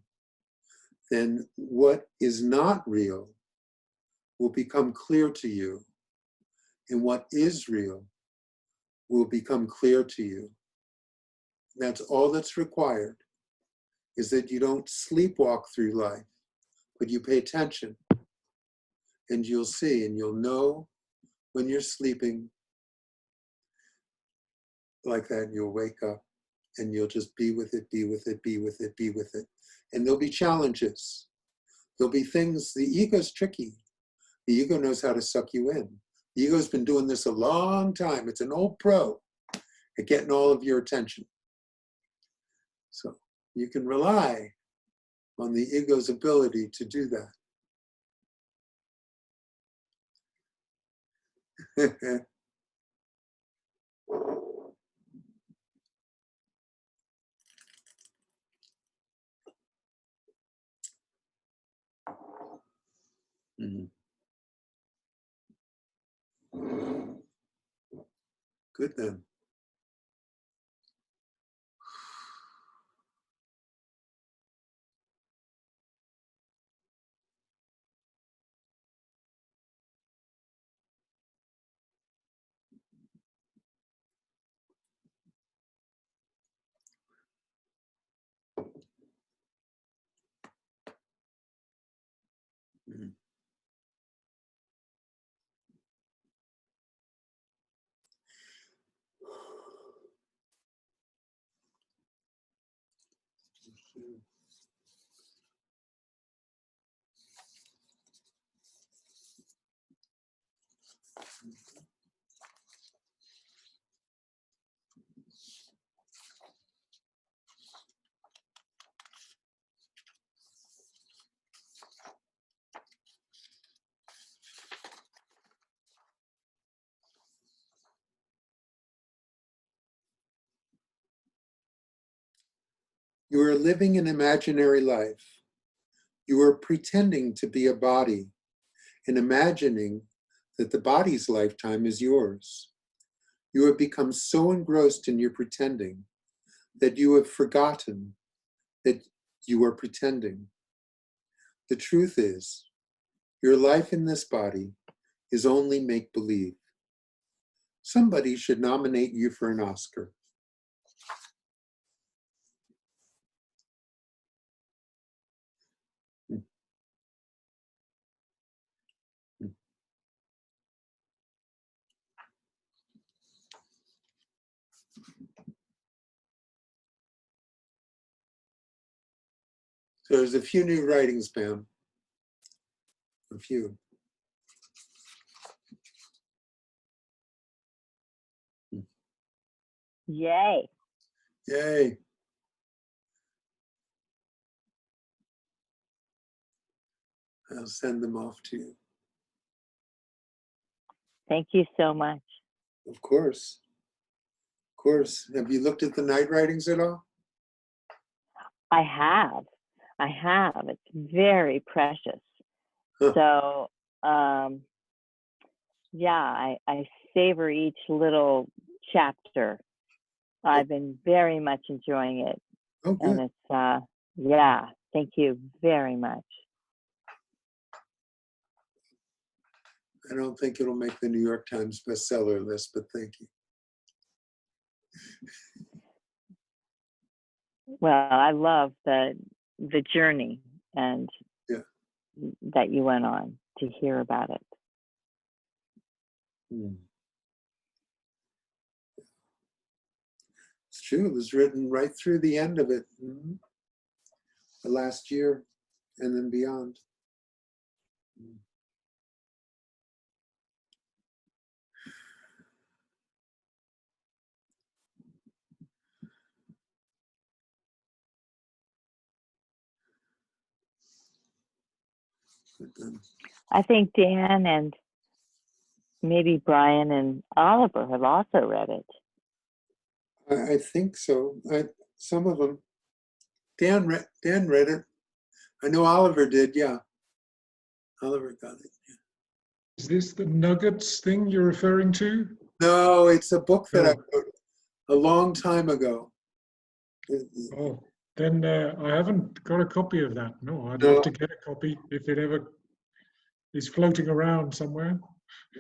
then what is not real will become clear to you. And what is real will become clear to you. That's all that's required, is that you don't sleepwalk through life, but you pay attention. And you'll see, and you'll know when you're sleeping like that, you'll wake up and you'll just be with it, be with it, be with it, be with it. And there'll be challenges. There'll be things, the ego's tricky. The ego knows how to suck you in. The ego's been doing this a long time. It's an old pro at getting all of your attention. So you can rely on the ego's ability to do that. Mhm. Good then. Mhm. You are living an imaginary life. You are pretending to be a body and imagining that the body's lifetime is yours. You have become so engrossed in your pretending that you have forgotten that you are pretending. The truth is, your life in this body is only make-believe. Somebody should nominate you for an Oscar. So there's a few new writings, Pam. A few. Yay. Yay. I'll send them off to you. Thank you so much. Of course. Of course. Have you looked at the night writings at all? I have. It's very precious. Huh. So, yeah, I savor each little chapter. I've been very much enjoying it. Oh, good. And it's, yeah, thank you very much. I don't think it'll make the New York Times bestseller list, but thank you. Well, I love the journey and Yeah. that you went on to hear about it. It's true. It was written right through the end of it. The last year and then beyond. I think Dan and maybe Brian and Oliver have also read it. I think so. Some of them. Dan read it. I know Oliver did. Yeah, Oliver got it. Yeah. Is this the Nuggets thing you're referring to? No, it's a book that I Oh. wrote a long time ago. Oh, then I haven't got a copy of that. No, I'd No. love to get a copy if it ever is floating around somewhere.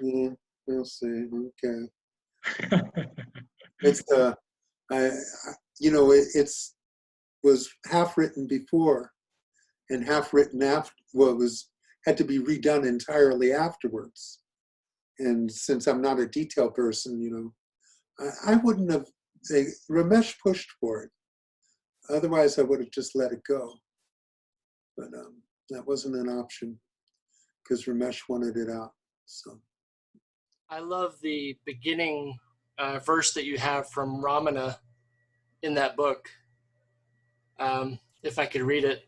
Yeah, we'll see. Okay. It's it's was half written before and half written after. Well, it had to be redone entirely afterwards. And since I'm not a detail person, I wouldn't have. Ramesh pushed for it. Otherwise, I would have just let it go. But that wasn't an option because Ramesh wanted it out. So I love the beginning verse that you have from Ramana in that book. If I could read it.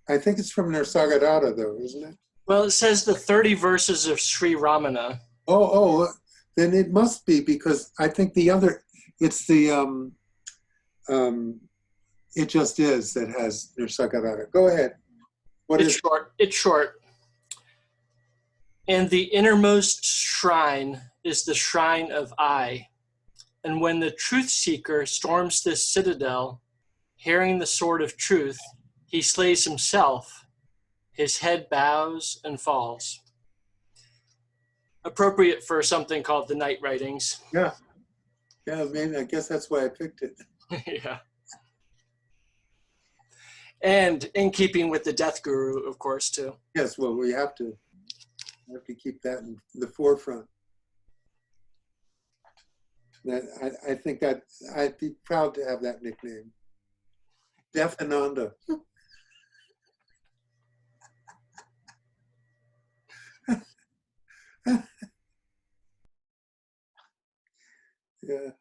I think it's from Nisargadatta, though, isn't it? Well, it says the 30 verses of Shree Ramana. Oh, then it must be because I think it's the it just is that has Nisargadatta. Go ahead. It's short. And the innermost shrine is the shrine of I. And when the truth seeker storms this citadel, hearing the sword of truth, he slays himself. His head bows and falls. Appropriate for something called the Night Writings. Yeah, maybe. I guess that's why I picked it. Yeah. And in keeping with the Death Guru, of course, too. Yes, well, we have to keep that in the forefront. I think that I'd be proud to have that nickname. Death Ananda. Yeah,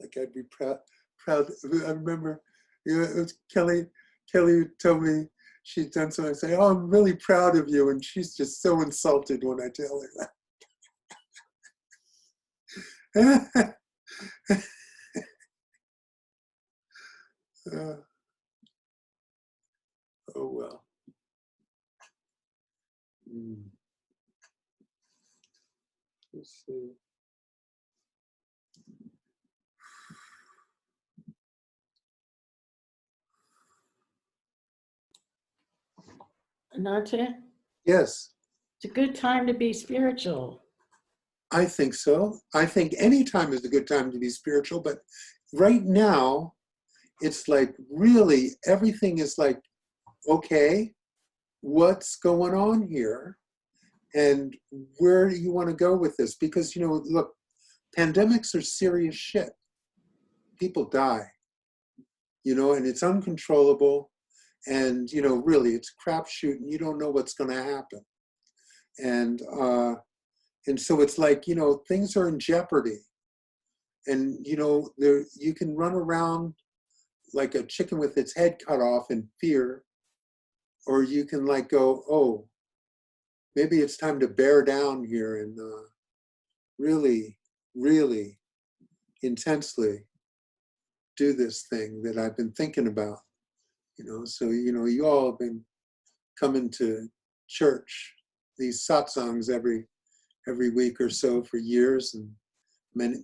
like I'd be proud. I remember, it was Kelly who told me she'd done something. I say, "Oh, I'm really proud of you," and she's just so insulted when I tell her that. Oh well. Let's see. Ananta, Yes, it's a good time to be spiritual. I think so. I think any time is a good time to be spiritual, but right now, it's like really everything is like, okay, what's going on here? And where do you want to go with this? Because, look, pandemics are serious shit. People die, and it's uncontrollable. And, really, it's crapshoot and you don't know what's going to happen. And so it's like, things are in jeopardy. And, you can run around like a chicken with its head cut off in fear, or you can like go, oh, maybe it's time to bear down here and really, really intensely do this thing that I've been thinking about, So, you all have been coming to church, these satsangs every week or so for years, and many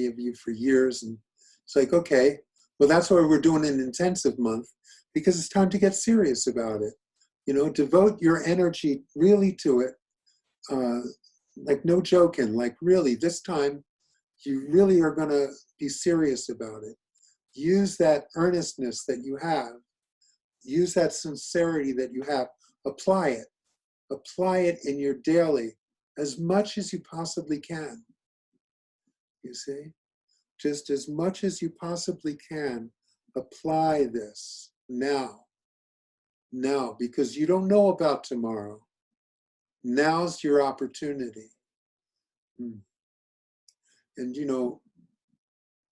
of you for years. And it's like, okay, well, that's why we're doing an intensive month, because it's time to get serious about it. Devote your energy really to it. Like no joking, like really this time, you really are going to be serious about it. Use that earnestness that you have. Use that sincerity that you have. Apply it. Apply it in your daily as much as you possibly can. You see? Just as much as you possibly can, apply this now. Now, because you don't know about tomorrow. Now's your opportunity. And,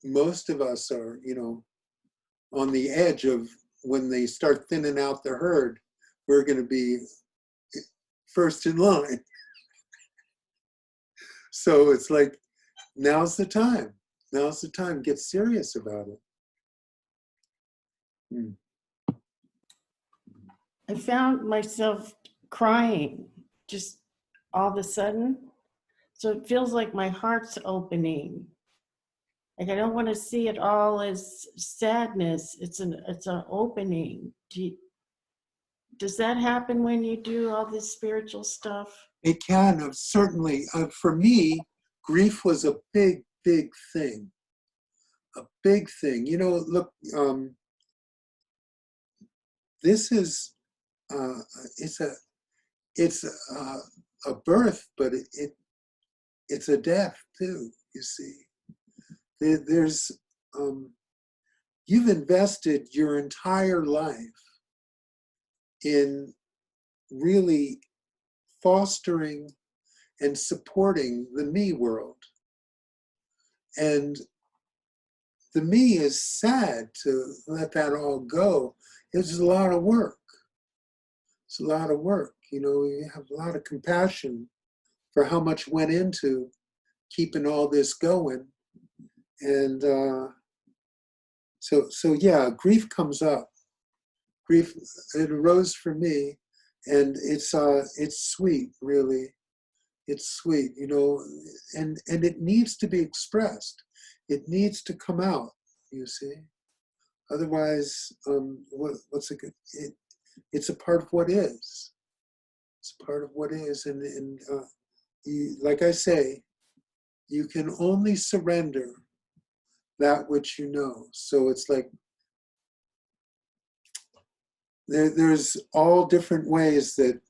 most of us are, on the edge of when they start thinning out the herd, we're going to be first in line. So it's like, now's the time. Now's the time. Get serious about it. I found myself crying just all of a sudden. So it feels like my heart's opening. Like I don't want to see it all as sadness. It's an opening. Does that happen when you do all this spiritual stuff? It can, certainly. For me, grief was a big, big thing. A big thing. You know, look, this is, it's a birth, but it's a death too, you see. There's, you've invested your entire life in really fostering and supporting the me world. And the me is sad to let that all go. It's a lot of work. It's a lot of work. You know, you have a lot of compassion for how much went into keeping all this going. And so yeah, grief comes up. Grief, it arose for me, and it's sweet, really. It's sweet, you know, and it needs to be expressed. It needs to come out, you see. Otherwise, what's a good? It's a part of what is. It's a part of what is, and you, like I say, you can only surrender that which you know. So it's like there's all different ways that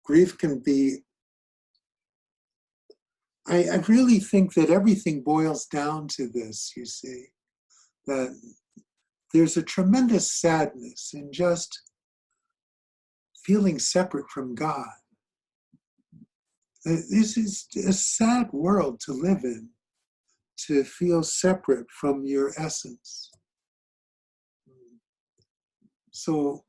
grief can be. I really think that everything boils down to this, you see, that there's a tremendous sadness in just feeling separate from God. This is a sad world to live in, to feel separate from your essence. So,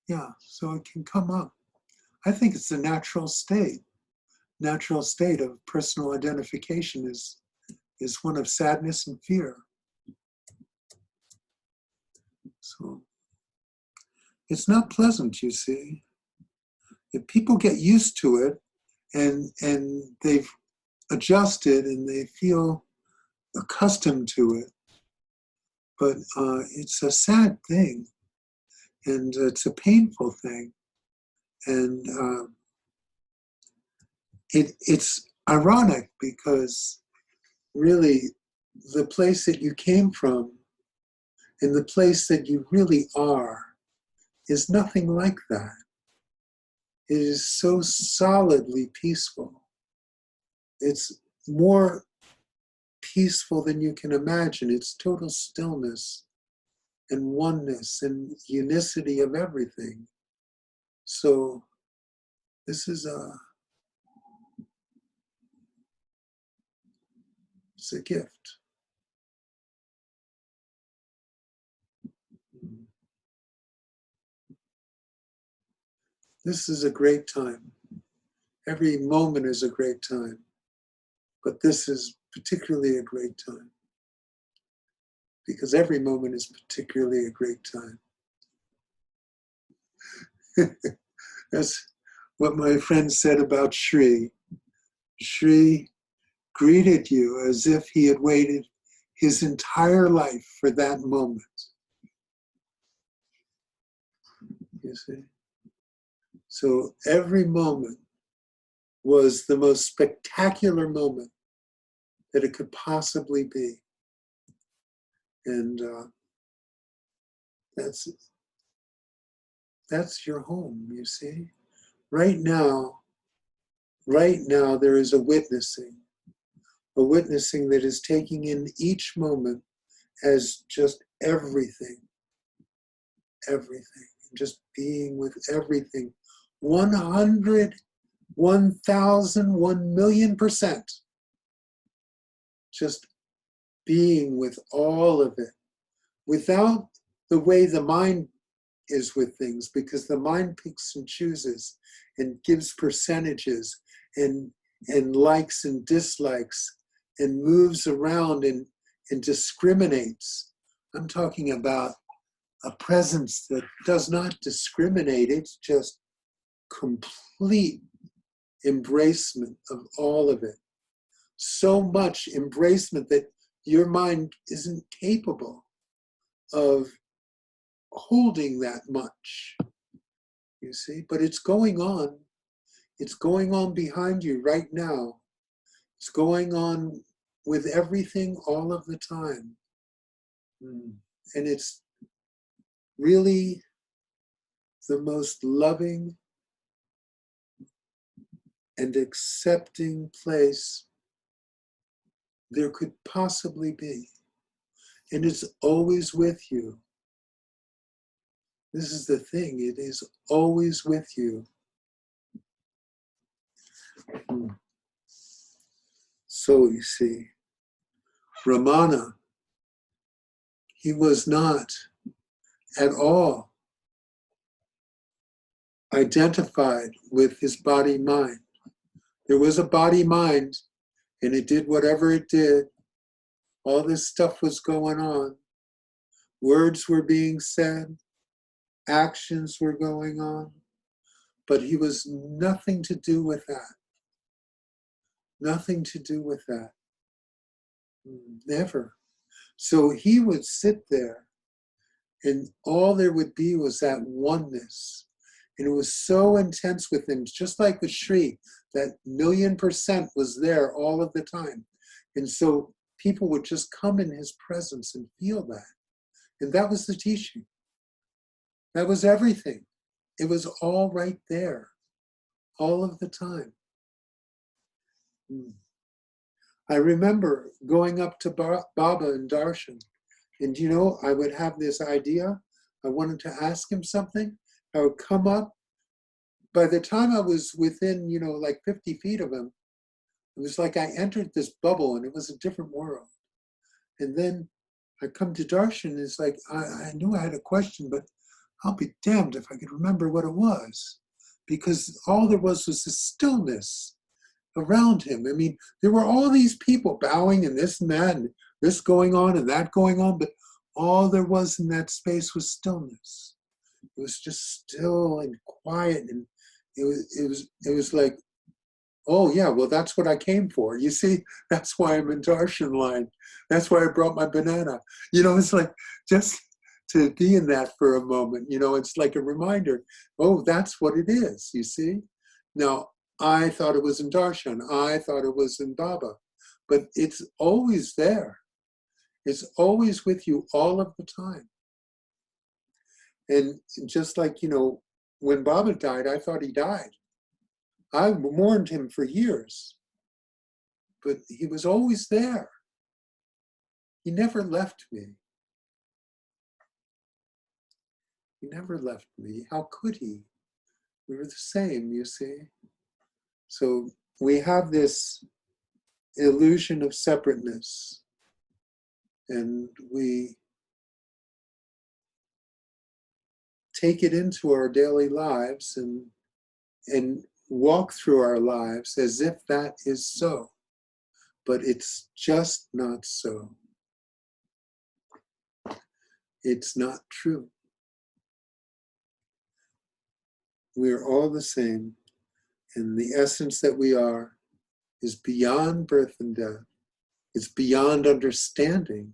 yeah, so it can come up. I think it's a natural state. Natural state of personal identification is one of sadness and fear. So it's not pleasant, you see. If people get used to it and they've adjusted and they feel accustomed to it, but it's a sad thing and it's a painful thing. And it's ironic because really the place that you came from and the place that you really are is nothing like that. It is so solidly peaceful. It's more peaceful than you can imagine. It's total stillness and oneness and unicity of everything. So this is it's a gift. This is a great time. Every moment is a great time, but this is particularly a great time because every moment is particularly a great time. That's what my friend said about Shree. Shree greeted you as if he had waited his entire life for that moment. You see? So every moment was the most spectacular moment that it could possibly be. And that's your home, you see. Right now there is a witnessing that is taking in each moment as just everything, just being with everything. 100, 1,000, 1,000,000%. Just being with all of it, without the way the mind is with things, because the mind picks and chooses and gives percentages and likes and dislikes and moves around and discriminates. I'm talking about a presence that does not discriminate. It's just complete embracement of all of it. So much embracement that your mind isn't capable of holding that much, you see. But it's going on. It's going on behind you right now. It's going on with everything all of the time. And it's really the most loving and accepting place there could possibly be. And it's always with you. This is the thing, it is always with you. So you see, Ramana, he was not at all identified with his body-mind. There was a body-mind, and it did whatever it did. All this stuff was going on. Words were being said. Actions were going on. But he was nothing to do with that. Nothing to do with that. Never. So he would sit there, and all there would be was that oneness. And it was so intense with him, just like with Shree, that 1,000,000% was there all of the time. And so people would just come in his presence and feel that. And that was the teaching. That was everything. It was all right there, all of the time. I remember going up to Baba and Darshan, and I would have this idea. I wanted to ask him something. I would come up. By the time I was within, like 50 feet of him, it was like I entered this bubble and it was a different world. And then I come to Darshan, and it's like, I knew I had a question, but I'll be damned if I could remember what it was. Because all there was this stillness around him. I mean, there were all these people bowing and this and that, and this going on and that going on, but all there was in that space was stillness. It was just still and quiet, and it was like, oh yeah, well that's what I came for. You see, that's why I'm in Darshan line. That's why I brought my banana. It's like just to be in that for a moment. It's like a reminder. Oh, that's what it is. You see. Now I thought it was in Darshan. I thought it was in Baba, but it's always there. It's always with you all of the time. And just like, when Baba died, I thought he died. I mourned him for years, but he was always there. He never left me. He never left me. How could he? We were the same, you see. So we have this illusion of separateness, and we take it into our daily lives and walk through our lives as if that is so. But it's just not so. It's not true. We're all the same, and the essence that we are is beyond birth and death. It's beyond understanding.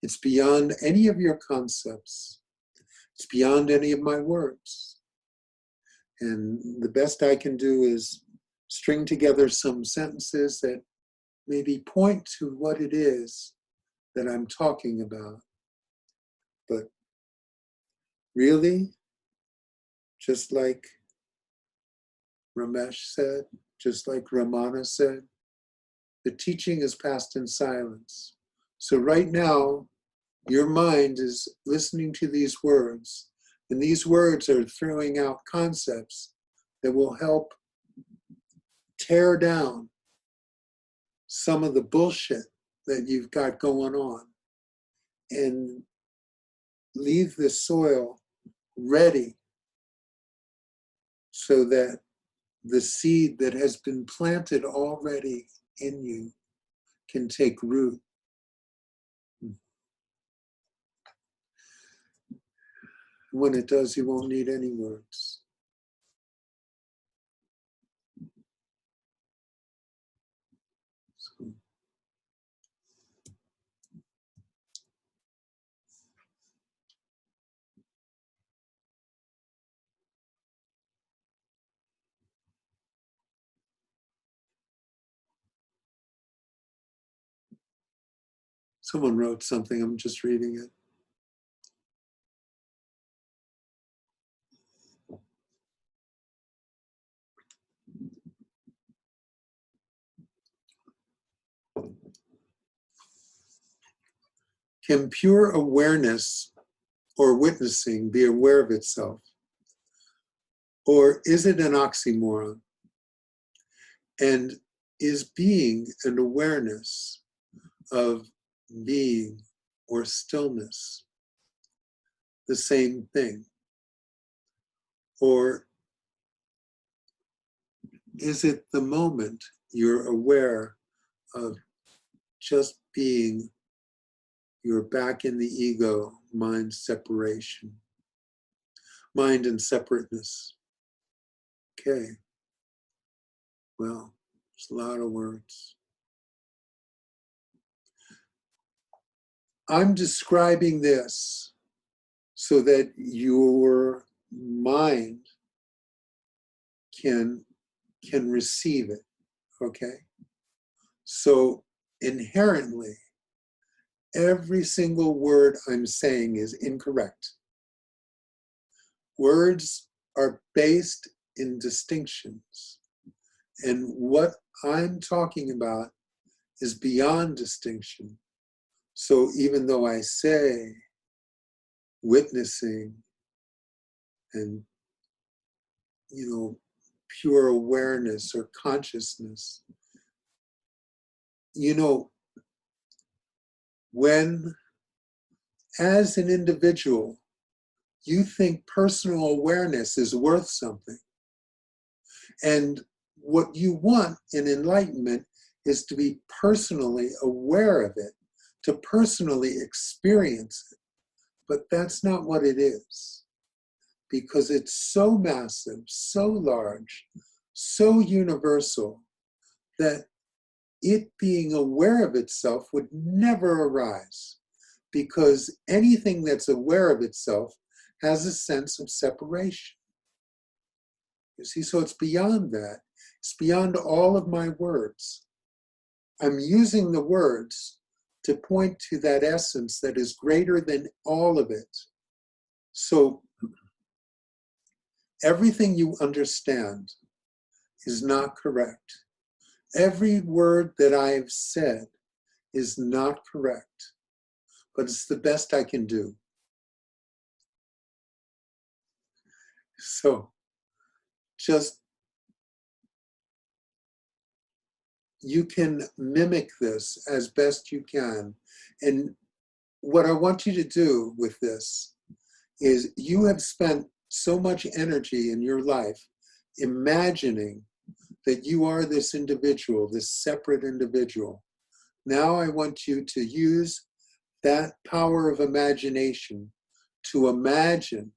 It's beyond any of your concepts. It's beyond any of my words. And the best I can do is string together some sentences that maybe point to what it is that I'm talking about. But really, just like Ramesh said, just like Ramana said, the teaching is passed in silence. So right now, your mind is listening to these words, and these words are throwing out concepts that will help tear down some of the bullshit that you've got going on, and leave the soil ready so that the seed that has been planted already in you can take root. When it does, you won't need any words. So, someone wrote something, I'm just reading it. Can pure awareness or witnessing be aware of itself? Or is it an oxymoron? And is being and awareness of being or stillness the same thing? Or is it the moment you're aware of just being, you're back in the ego, mind separation, mind and separateness? Okay, well, it's a lot of words. I'm describing this so that your mind can receive it, okay? So inherently, every single word I'm saying is incorrect. Words are based in distinctions, and what I'm talking about is beyond distinction. So even though I say witnessing and, pure awareness or consciousness, when as an individual, you think personal awareness is worth something, and what you want in enlightenment is to be personally aware of it, to personally experience it. But that's not what it is, because it's so massive, so large, so universal, that it being aware of itself would never arise, because anything that's aware of itself has a sense of separation. You see, so it's beyond that. It's beyond all of my words. I'm using the words to point to that essence that is greater than all of it. So everything you understand is not correct. Every word that I've said is not correct, but it's the best I can do. So just, you can mimic this as best you can. And what I want you to do with this is, you have spent so much energy in your life imagining that you are this individual, this separate individual. Now I want you to use that power of imagination to imagine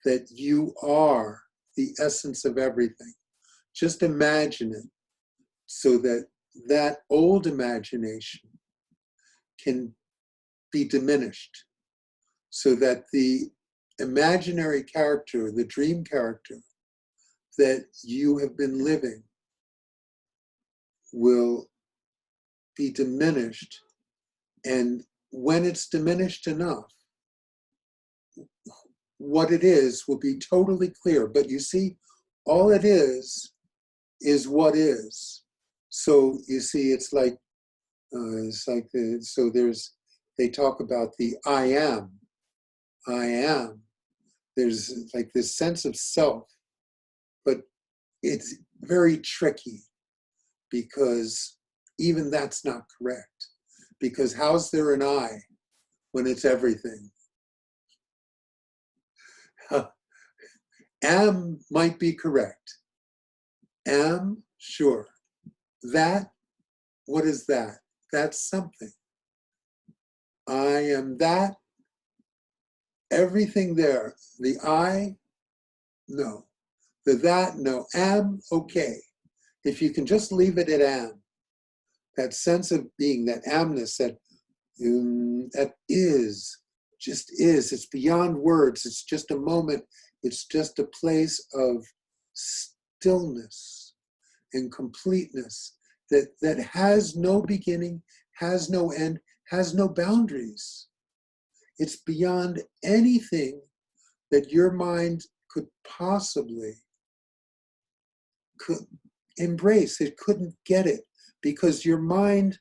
that you are the essence of everything. Just imagine it, so that that old imagination can be diminished, so that the imaginary character, the dream character that you have been living will be diminished. And when it's diminished enough, what it is will be totally clear. But you see, all it is what is. So you see, it's like they talk about the I am. There's like this sense of self, but it's very tricky, because even that's not correct. Because how's there an I when it's everything? Am might be correct. Am, sure. That, what is that? That's something. I am that. Everything there. The I, no. The that, no. Am, okay. If you can just leave it at am, that sense of being, that amness, that is, just is. It's beyond words. It's just a moment. It's just a place of stillness and completeness that has no beginning, has no end, has no boundaries. It's beyond anything that your mind could possibly embrace. It couldn't get it because your mind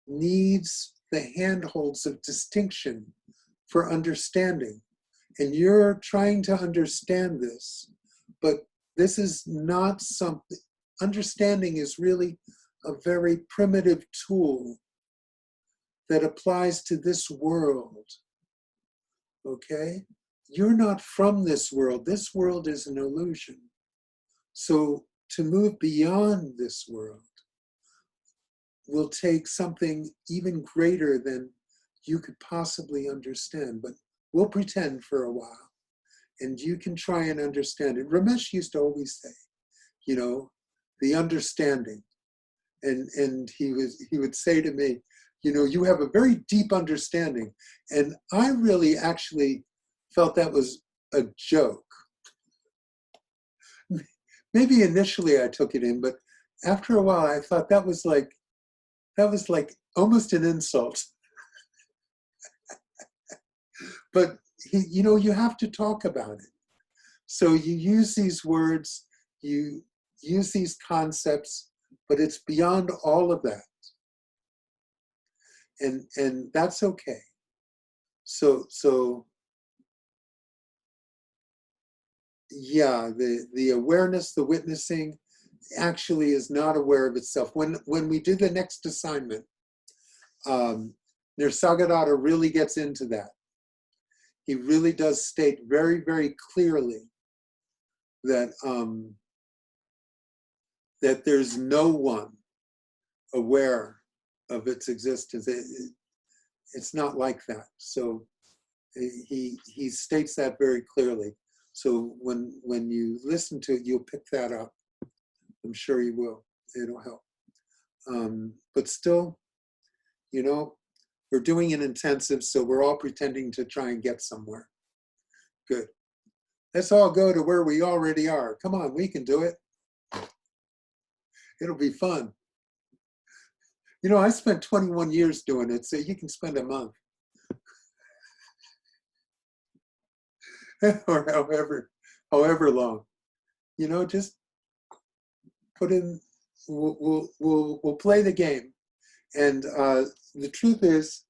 needs the handholds of distinction for understanding. And you're trying to understand this, but this is not something. Understanding is really a very primitive tool that applies to this world. Okay? You're not from this world. This world is an illusion. So to move beyond this world will take something even greater than you could possibly understand. But we'll pretend for a while, and you can try and understand it. Ramesh used to always say, you know, the understanding. And he would say to me, you know, you have a very deep understanding. And I really actually felt that was a joke. Maybe initially I took it in, but after a while I thought that was like almost an insult. But you know, you have to talk about it. So you use these words, you use these concepts, but it's beyond all of that. And that's okay. So yeah, the awareness, the witnessing actually is not aware of itself. When we do the next assignment, Nisargadatta really gets into that. He really does state very, very clearly that that there's no one aware of its existence. It's not like that. So he states that very clearly. So when you listen to it, you'll pick that up. I'm sure you will. It'll help. But still, you know, we're doing an intensive, so we're all pretending to try and get somewhere. Good. Let's all go to where we already are. Come on, we can do it. It'll be fun. You know, I spent 21 years doing it, so you can spend a month. Or however long. You know, just put in, we'll play the game. And the truth is,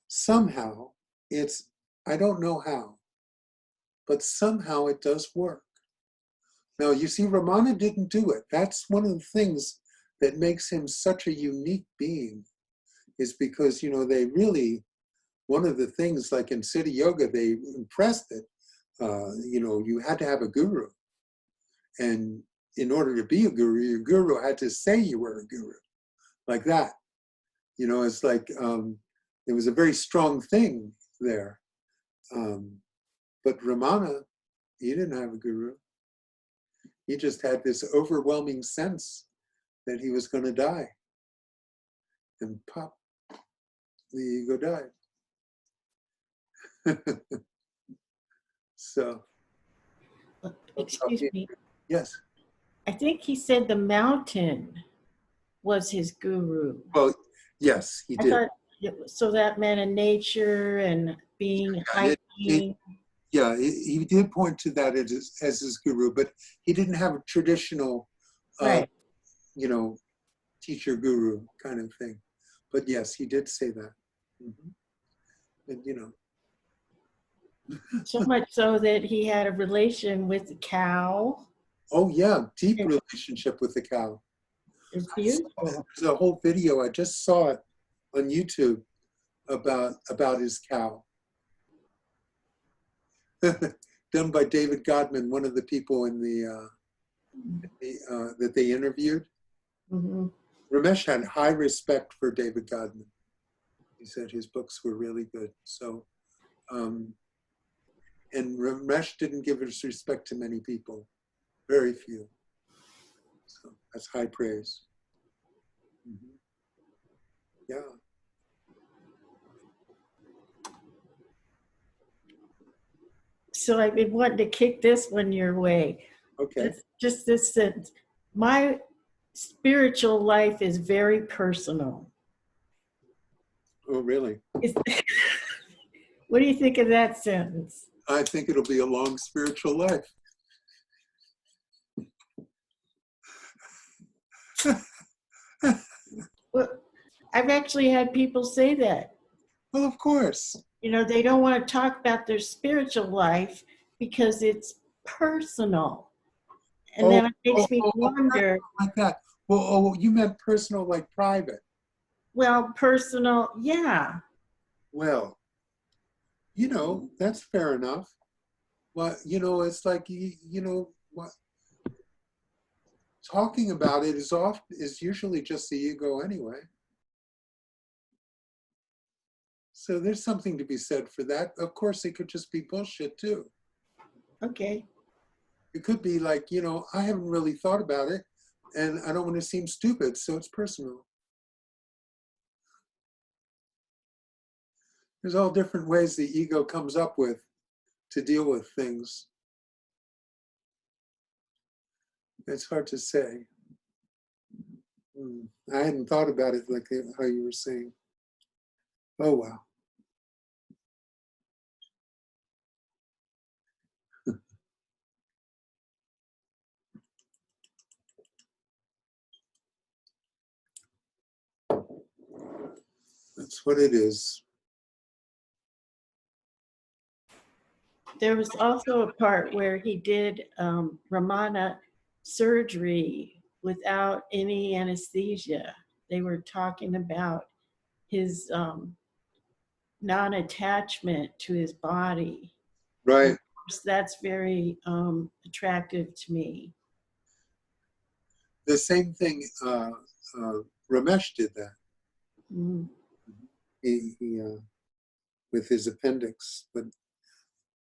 somehow, I don't know how, but somehow it does work. Now, you see, Ramana didn't do it. That's one of the things that makes him such a unique being, is because, you know, they really, one of the things, like in Siddha Yoga, they impressed it, you know, you had to have a guru. And in order to be a guru, your guru had to say you were a guru, like that. You know, it's like, it was a very strong thing there. But Ramana, he didn't have a guru. He just had this overwhelming sense that he was going to die. And pop, the ego died. So. Excuse me. Yes. I think he said the mountain was his guru. Well, yes, he did. So that meant in nature and being hiking. He did point to that as his guru, but he didn't have a traditional, right. You know, teacher guru kind of thing. But yes, he did say that. Mm-hmm. And you know. So much so that he had a relation with the cow. Oh yeah, deep relationship with the cow. It's beautiful. There's a whole video, I just saw it on YouTube about his cow. Done by David Godman, one of the people in that they interviewed. Mm-hmm. Ramesh had high respect for David Godman. He said his books were really good. So, and Ramesh didn't give his respect to many people, very few. So that's high praise. Mm-hmm. Yeah. So I've been wanting to kick this one your way. Okay. It's just this sentence. My spiritual life is very personal. Oh, really? What do you think of that sentence? I think it'll be a long spiritual life. Well, I've actually had people say that. Well, of course. You know, they don't want to talk about their spiritual life because it's personal. And then it makes me wonder. Like that. Well, you meant personal, like private. Well, personal, yeah. Well, you know, that's fair enough. But, you know, it's like, you know, what talking about it is usually just the ego anyway. So there's something to be said for that. Of course, it could just be bullshit too. Okay. It could be like, you know, I haven't really thought about it and I don't want to seem stupid, so it's personal. There's all different ways the ego comes up with to deal with things. It's hard to say. I hadn't thought about it like how you were saying. Oh, wow. That's what it is. There was also a part where he did Ramana surgery without any anesthesia. They were talking about his non-attachment to his body. Right. That's very attractive to me. The same thing, Ramesh did that. Mm. He with his appendix, but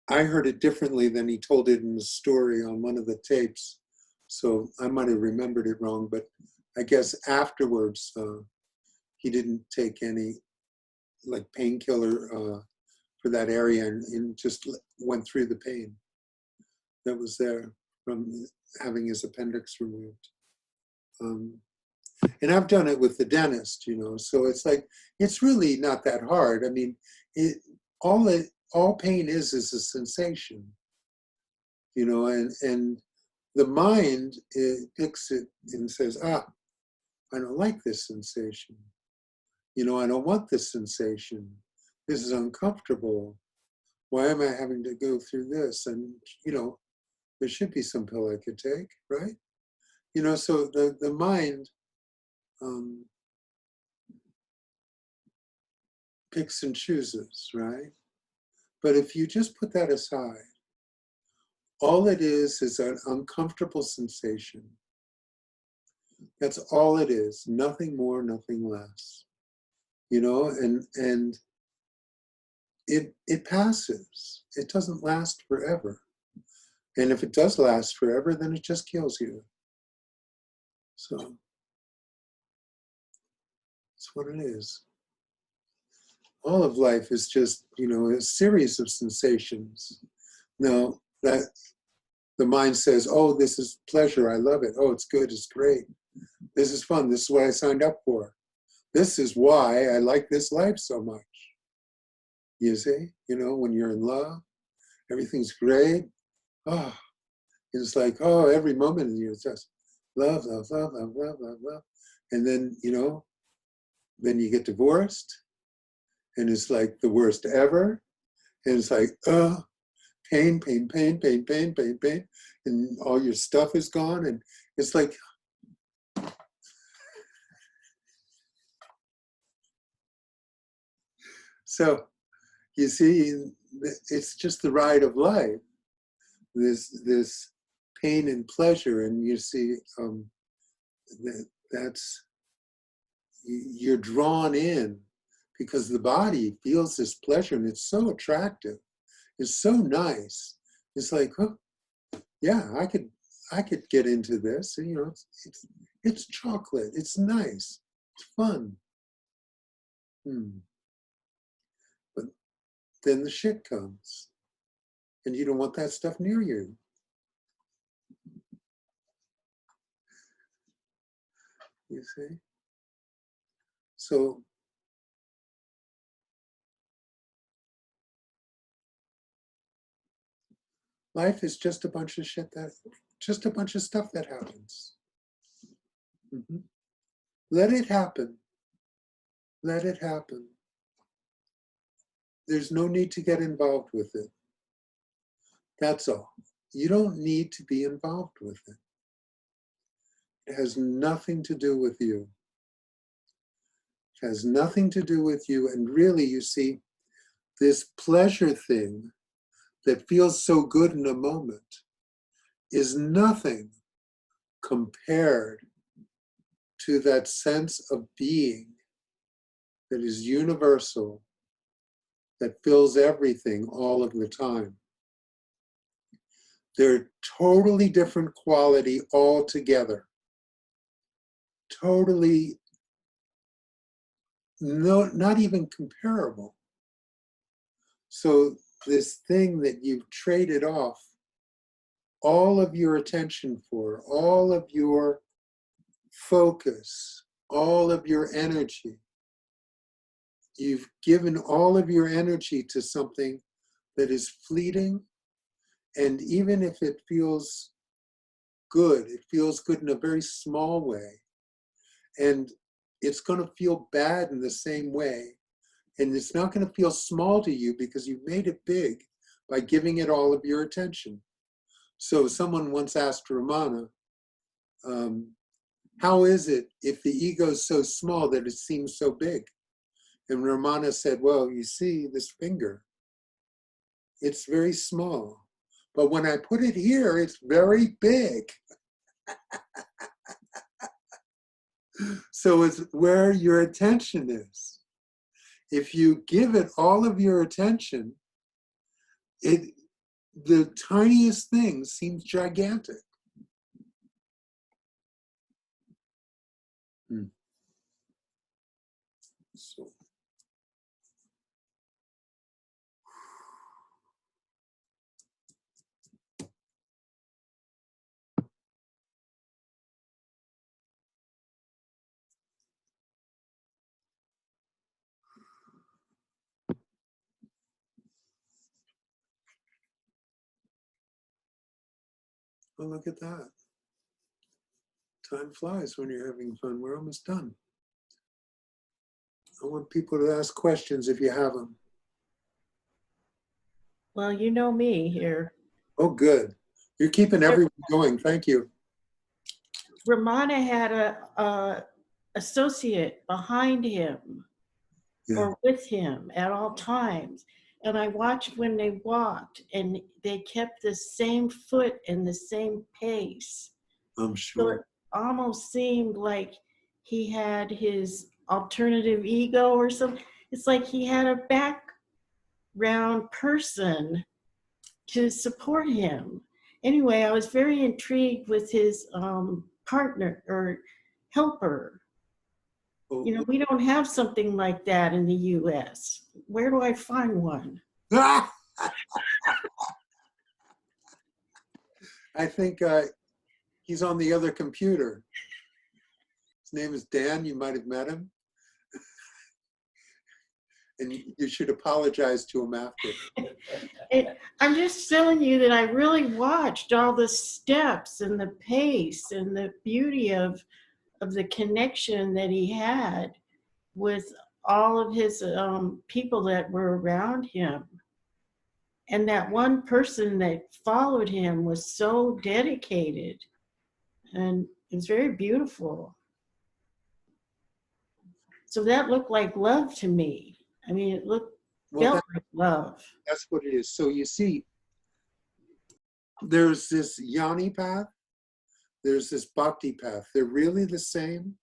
I heard it differently than he told it in the story on one of the tapes. So I might have remembered it wrong, but I guess afterwards, he didn't take any like painkiller for that area and just went through the pain that was there from having his appendix removed. And I've done it with the dentist, you know, so it's like, it's really not that hard. I mean, all pain is a sensation, you know, and the mind, it picks it and says, I don't like this sensation. You know, I don't want this sensation. This is uncomfortable. Why am I having to go through this? And, you know, there should be some pill I could take, right? You know, so the mind picks and chooses, right? But if you just put that aside, all it is an uncomfortable sensation. That's all it is, nothing more, nothing less. You know, and it passes. It doesn't last forever. And if it does last forever, then it just kills you. So that's what it is. All of life is just, you know, a series of sensations. Now, that the mind says, oh, this is pleasure, I love it. Oh, it's good, it's great. This is fun, this is what I signed up for. This is why I like this life so much. You see, you know, when you're in love, everything's great. Oh, it's like, oh, every moment you're just love, love, love, love, love, love, love. And then, you know, then you get divorced and it's like the worst ever. And it's like, pain, pain, pain, pain, pain, pain, pain. And all your stuff is gone. And it's like, So you see, it's just the ride of life. This pain and pleasure, and you see that's you're drawn in because the body feels this pleasure, and it's so attractive. It's so nice. It's like, oh, yeah, I could get into this. You know, it's chocolate. It's nice. It's fun. But then the shit comes, and you don't want that stuff near you. You see? So life is just a bunch of shit just a bunch of stuff that happens. Let it happen. Let it happen. There's no need to get involved with it. That's all. You don't need to be involved with it. It has nothing to do with you. It has nothing to do with you. And really, you see, this pleasure thing that feels so good in a moment is nothing compared to that sense of being that is universal, that fills everything all of the time. They're totally different quality altogether. Totally, not even comparable. So this thing that you've traded off all of your attention for, all of your focus, all of your energy, you've given all of your energy to something that is fleeting, and even if it feels good in a very small way, and it's going to feel bad in the same way, and it's not going to feel small to you because you've made it big by giving it all of your attention. So someone once asked Ramana, how is it if the ego is so small that it seems so big? And Ramana said, well, you see this finger, it's very small. But when I put it here, it's very big. So it's where your attention is. If you give it all of your attention, the tiniest thing seems gigantic. So. Oh, look at that. Time flies when you're having fun. We're almost done. I want people to ask questions if you have them. Well, you know me here. Oh, good. You're keeping everyone going. Thank you. Ramana had a associate behind him or with him at all times. And I watched when they walked, and they kept the same foot and the same pace. I'm sure. So it almost seemed like he had his alternative ego or something. It's like he had a background person to support him. Anyway, I was very intrigued with his partner or helper. You know, we don't have something like that in the US. Where do I find one? I think he's on the other computer. His name is Dan. You might have met him. And you should apologize to him after. I'm just telling you that I really watched all the steps and the pace and the beauty of the connection that he had with all of his people that were around him. And that one person that followed him was so dedicated, and it was very beautiful. So that looked like love to me. I mean, it looked Well, filled with love. that's what it is. So you see, there's this Jnani path, there's this Bhakti path. They're really the same,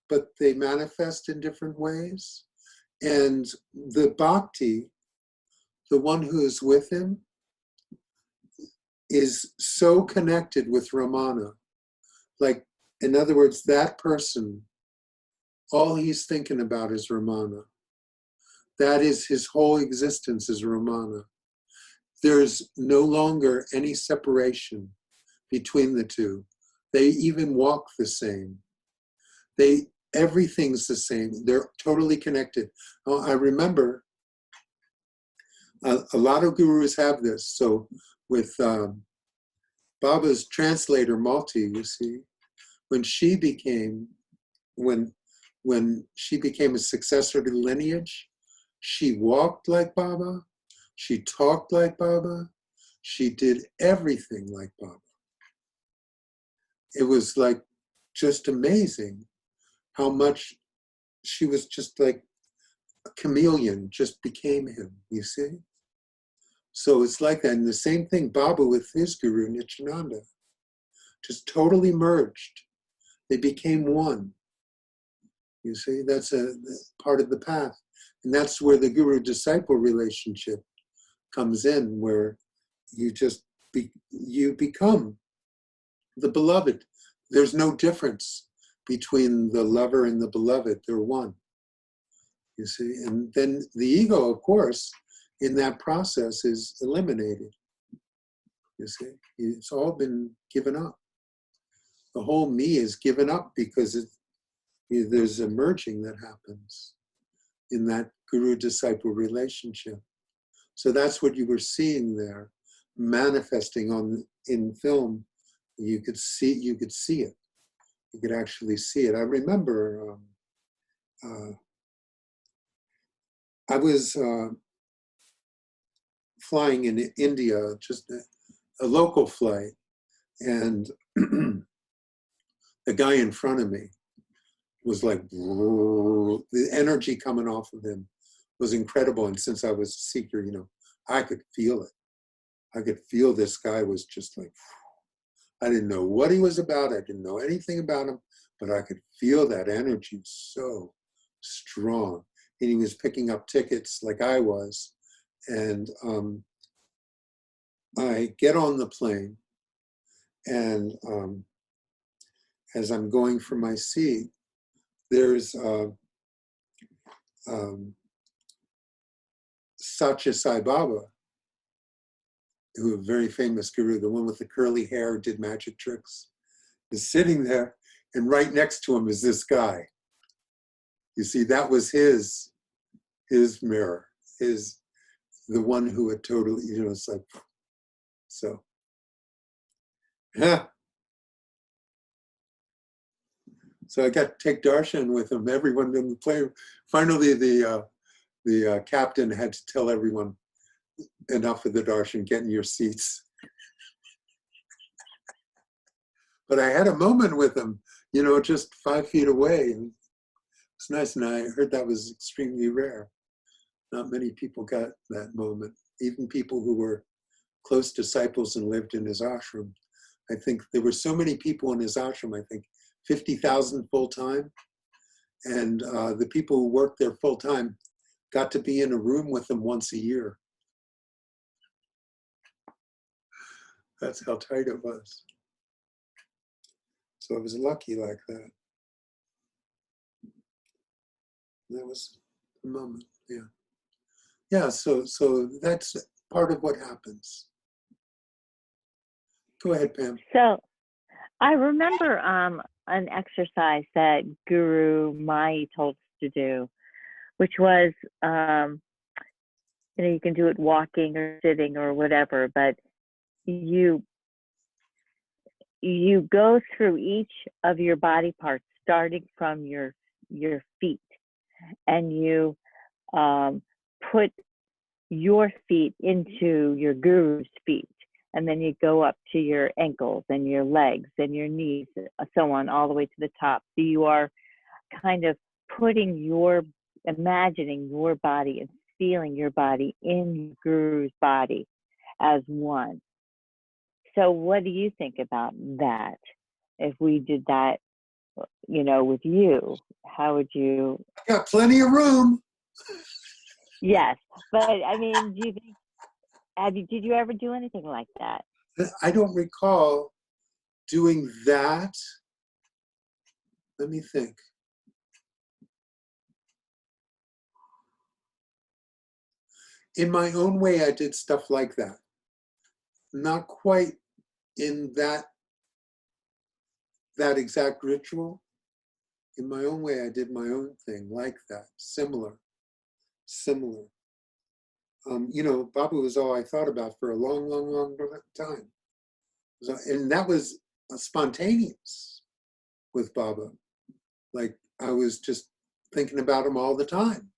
but they manifest in different ways. And the Bhakti, the one who is with him, is so connected with Ramana. Like, in other words, that person, all he's thinking about is Ramana. That is his whole existence, is Ramana. There's no longer any separation between the two. They even walk the same. Everything's the same. They're totally connected. I remember a lot of gurus have this. So with Baba's translator, Malti, you see, when she became a successor to the lineage, she walked like Baba, she talked like Baba, she did everything like Baba. It was like just amazing how much she was just like a chameleon, just became him, you see? So it's like that. And the same thing, Baba with his guru, Nityananda, just totally merged. They became one. You see, that's a part of the path. And that's where the guru-disciple relationship comes in, where you become the beloved. There's no difference between the lover and the beloved. They're one. You see, and then the ego, of course, in that process is eliminated. You see, it's all been given up. The whole me is given up because there's a merging that happens in that guru-disciple relationship. So that's what you were seeing there, manifesting in film. You could see it. You could actually see it. I remember I was flying in India, just a local flight, and the guy in front of me was like, the energy coming off of him was incredible. And since I was a seeker, you know, I could feel it. I could feel this guy was just like, I didn't know what he was about. I didn't know anything about him, but I could feel that energy so strong. And he was picking up tickets like I was. And I get on the plane, and as I'm going for my seat, there's Satya Sai Baba, who a very famous guru, the one with the curly hair, did magic tricks, is sitting there, and right next to him is this guy. You see, that was his mirror, the one who had totally, you know, it's like, so, yeah. So I got to take darshan with him, everyone in the plane. Finally, the captain had to tell everyone, enough of the darshan, get in your seats. But I had a moment with him, you know, just 5 feet away. And it's nice, and I heard that was extremely rare. Not many people got that moment. Even people who were close disciples and lived in his ashram. I think there were so many people in his ashram, I think 50,000 full-time. And the people who worked there full-time got to be in a room with him once a year. That's how tight it was. So I was lucky like that. That was a moment, yeah. Yeah, so that's part of what happens. Go ahead, Pam. So I remember an exercise that Gurumayi told us to do, which was, you know, you can do it walking or sitting or whatever, but you go through each of your body parts, starting from your feet, and you put your feet into your guru's feet, and then you go up to your ankles and your legs and your knees, so on, all the way to the top. So you are kind of imagining your body and feeling your body in Guru's body as one. So what do you think about that? If we did that, with you, how would you? Got plenty of room. Yes, but I mean, do you think, did you ever do anything like that? I don't recall doing that. Let me think. In my own way, I did stuff like that. Not quite in that exact ritual. In my own way, I did my own thing like that, similar. Baba was all I thought about for a long, long, long time. And that was spontaneous with Baba. Like I was just thinking about him all the time.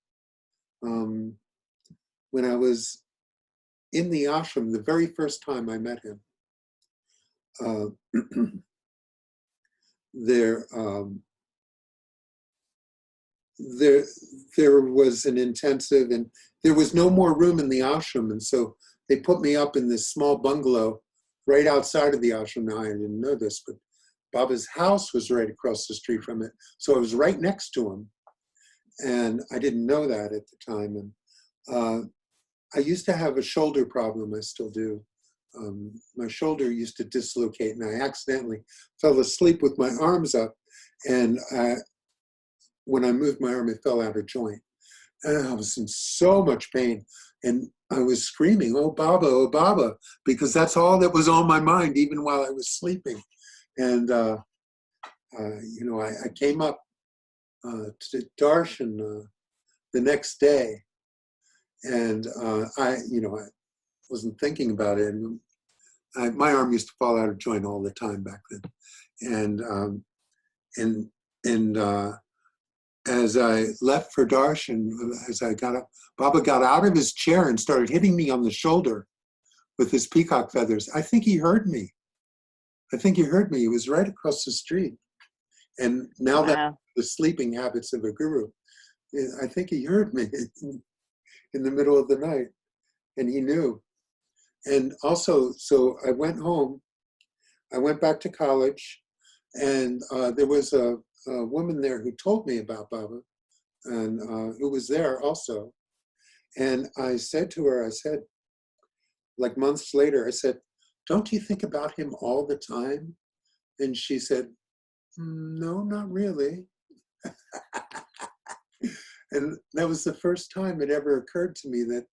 When I was in the ashram, the very first time I met him, there was an intensive, and there was no more room in the ashram, and so they put me up in this small bungalow right outside of the ashram. Now I didn't know this, but Baba's house was right across the street from it, so I was right next to him, and I didn't know that at the time. And I used to have a shoulder problem. I still do. My shoulder used to dislocate, and I accidentally fell asleep with my arms up, and when I moved my arm, it fell out of joint. And I was in so much pain, and I was screaming, oh Baba, because that's all that was on my mind, even while I was sleeping. And I came up to Darshan the next day, and I wasn't thinking about it. And my arm used to fall out of joint all the time back then. And as I left for Darshan, as I got up, Baba got out of his chair and started hitting me on the shoulder with his peacock feathers. I think he heard me. He was right across the street. And now that the sleeping habits of a guru, I think he heard me in the middle of the night, and he knew. And also, so I went home, I went back to college, and there was a woman there who told me about Baba, and who was there also. And I said to her, like months later, I said, don't you think about him all the time? And she said, no, not really. And that was the first time it ever occurred to me that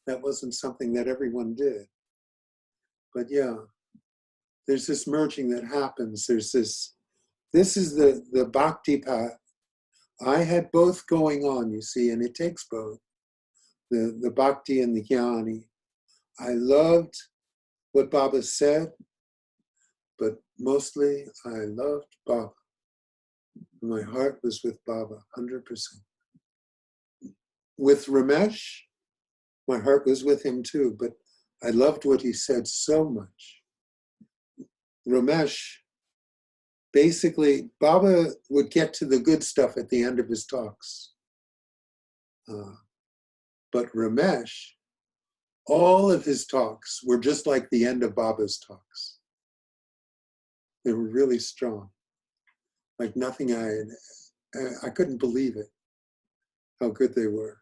that wasn't something that everyone did. But yeah, there's this merging that happens. This is the bhakti path. I had both going on, you see, and it takes both, the bhakti and the jnani. I loved what Baba said, but mostly I loved Baba. My heart was with Baba, 100%. With Ramesh, my heart was with him too, but I loved what he said so much. Ramesh, basically, Baba would get to the good stuff at the end of his talks. But Ramesh, all of his talks were just like the end of Baba's talks. They were really strong. Like nothing I couldn't believe it, how good they were.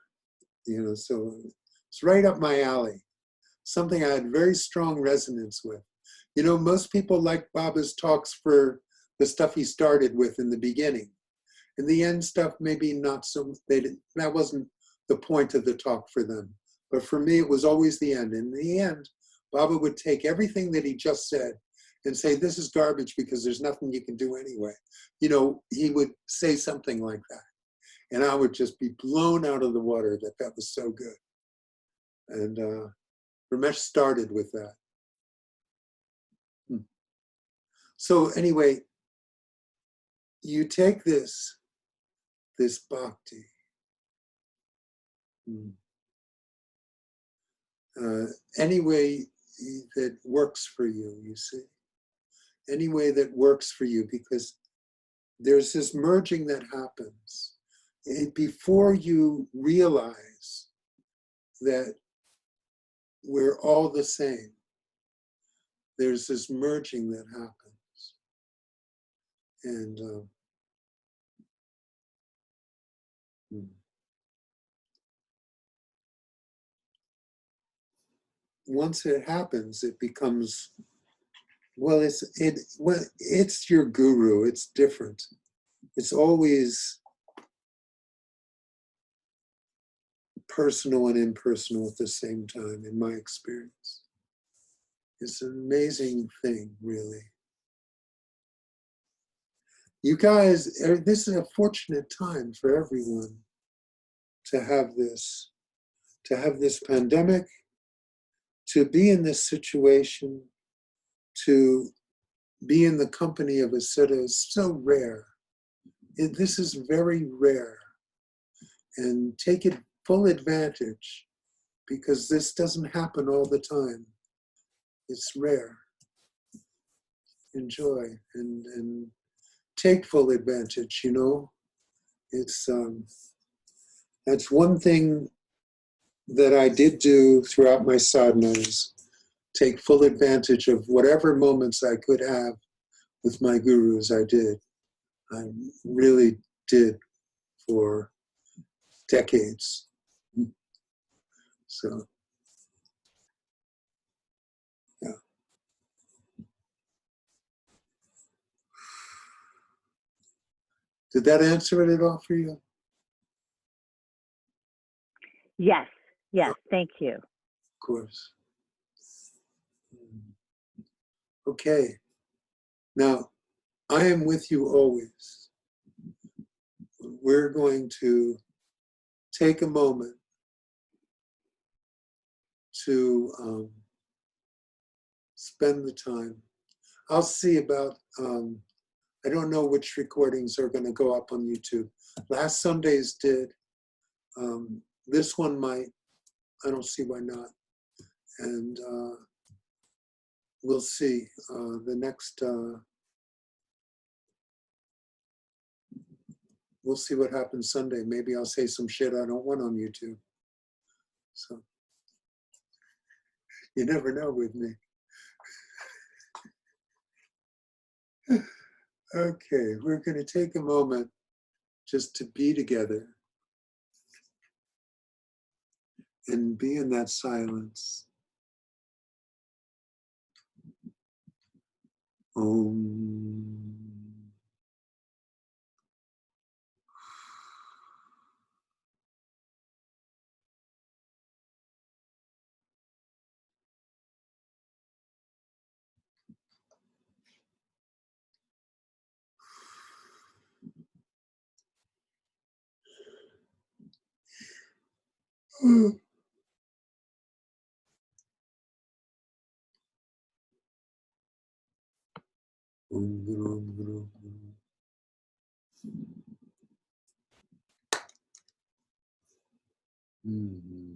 So it's right up my alley. Something I had very strong resonance with. Most people like Baba's talks for the stuff he started with in the beginning. In the end stuff, maybe not so, that wasn't the point of the talk for them. But for me, it was always the end. In the end, Baba would take everything that he just said and say, this is garbage because there's nothing you can do anyway. He would say something like that. And I would just be blown out of the water that was so good. And Ramesh started with that. So anyway, you take this bhakti, any way that works for you, you see. Any way that works for you, because there's this merging that happens. Before you realize that we're all the same. There's this merging that happens. And once it happens, it becomes, well, it's your guru. It's different. It's always personal and impersonal at the same time, in my experience. It's an amazing thing, really. You guys, this is a fortunate time for everyone to have this pandemic, to be in this situation, to be in the company of a siddha is so rare. This is very rare. And take it full advantage, because this doesn't happen all the time. It's rare. Enjoy and take full advantage, you know. It's that's one thing that I did do throughout my sadhanas, take full advantage of whatever moments I could have with my gurus. I did. I really did for decades. So, yeah. Did that answer it at all for you? Yes, yes, thank you. Of course. Okay. Now, I am with you always. We're going to take a moment to spend the time. I'll see about, I don't know which recordings are going to go up on YouTube. Last Sunday's did. This one might. I don't see why not. And we'll see. The next, we'll see what happens Sunday. Maybe I'll say some shit I don't want on YouTube. So, you never know with me. Okay, we're going to take a moment just to be together and be in that silence. Om. Om Guru Guru Guru.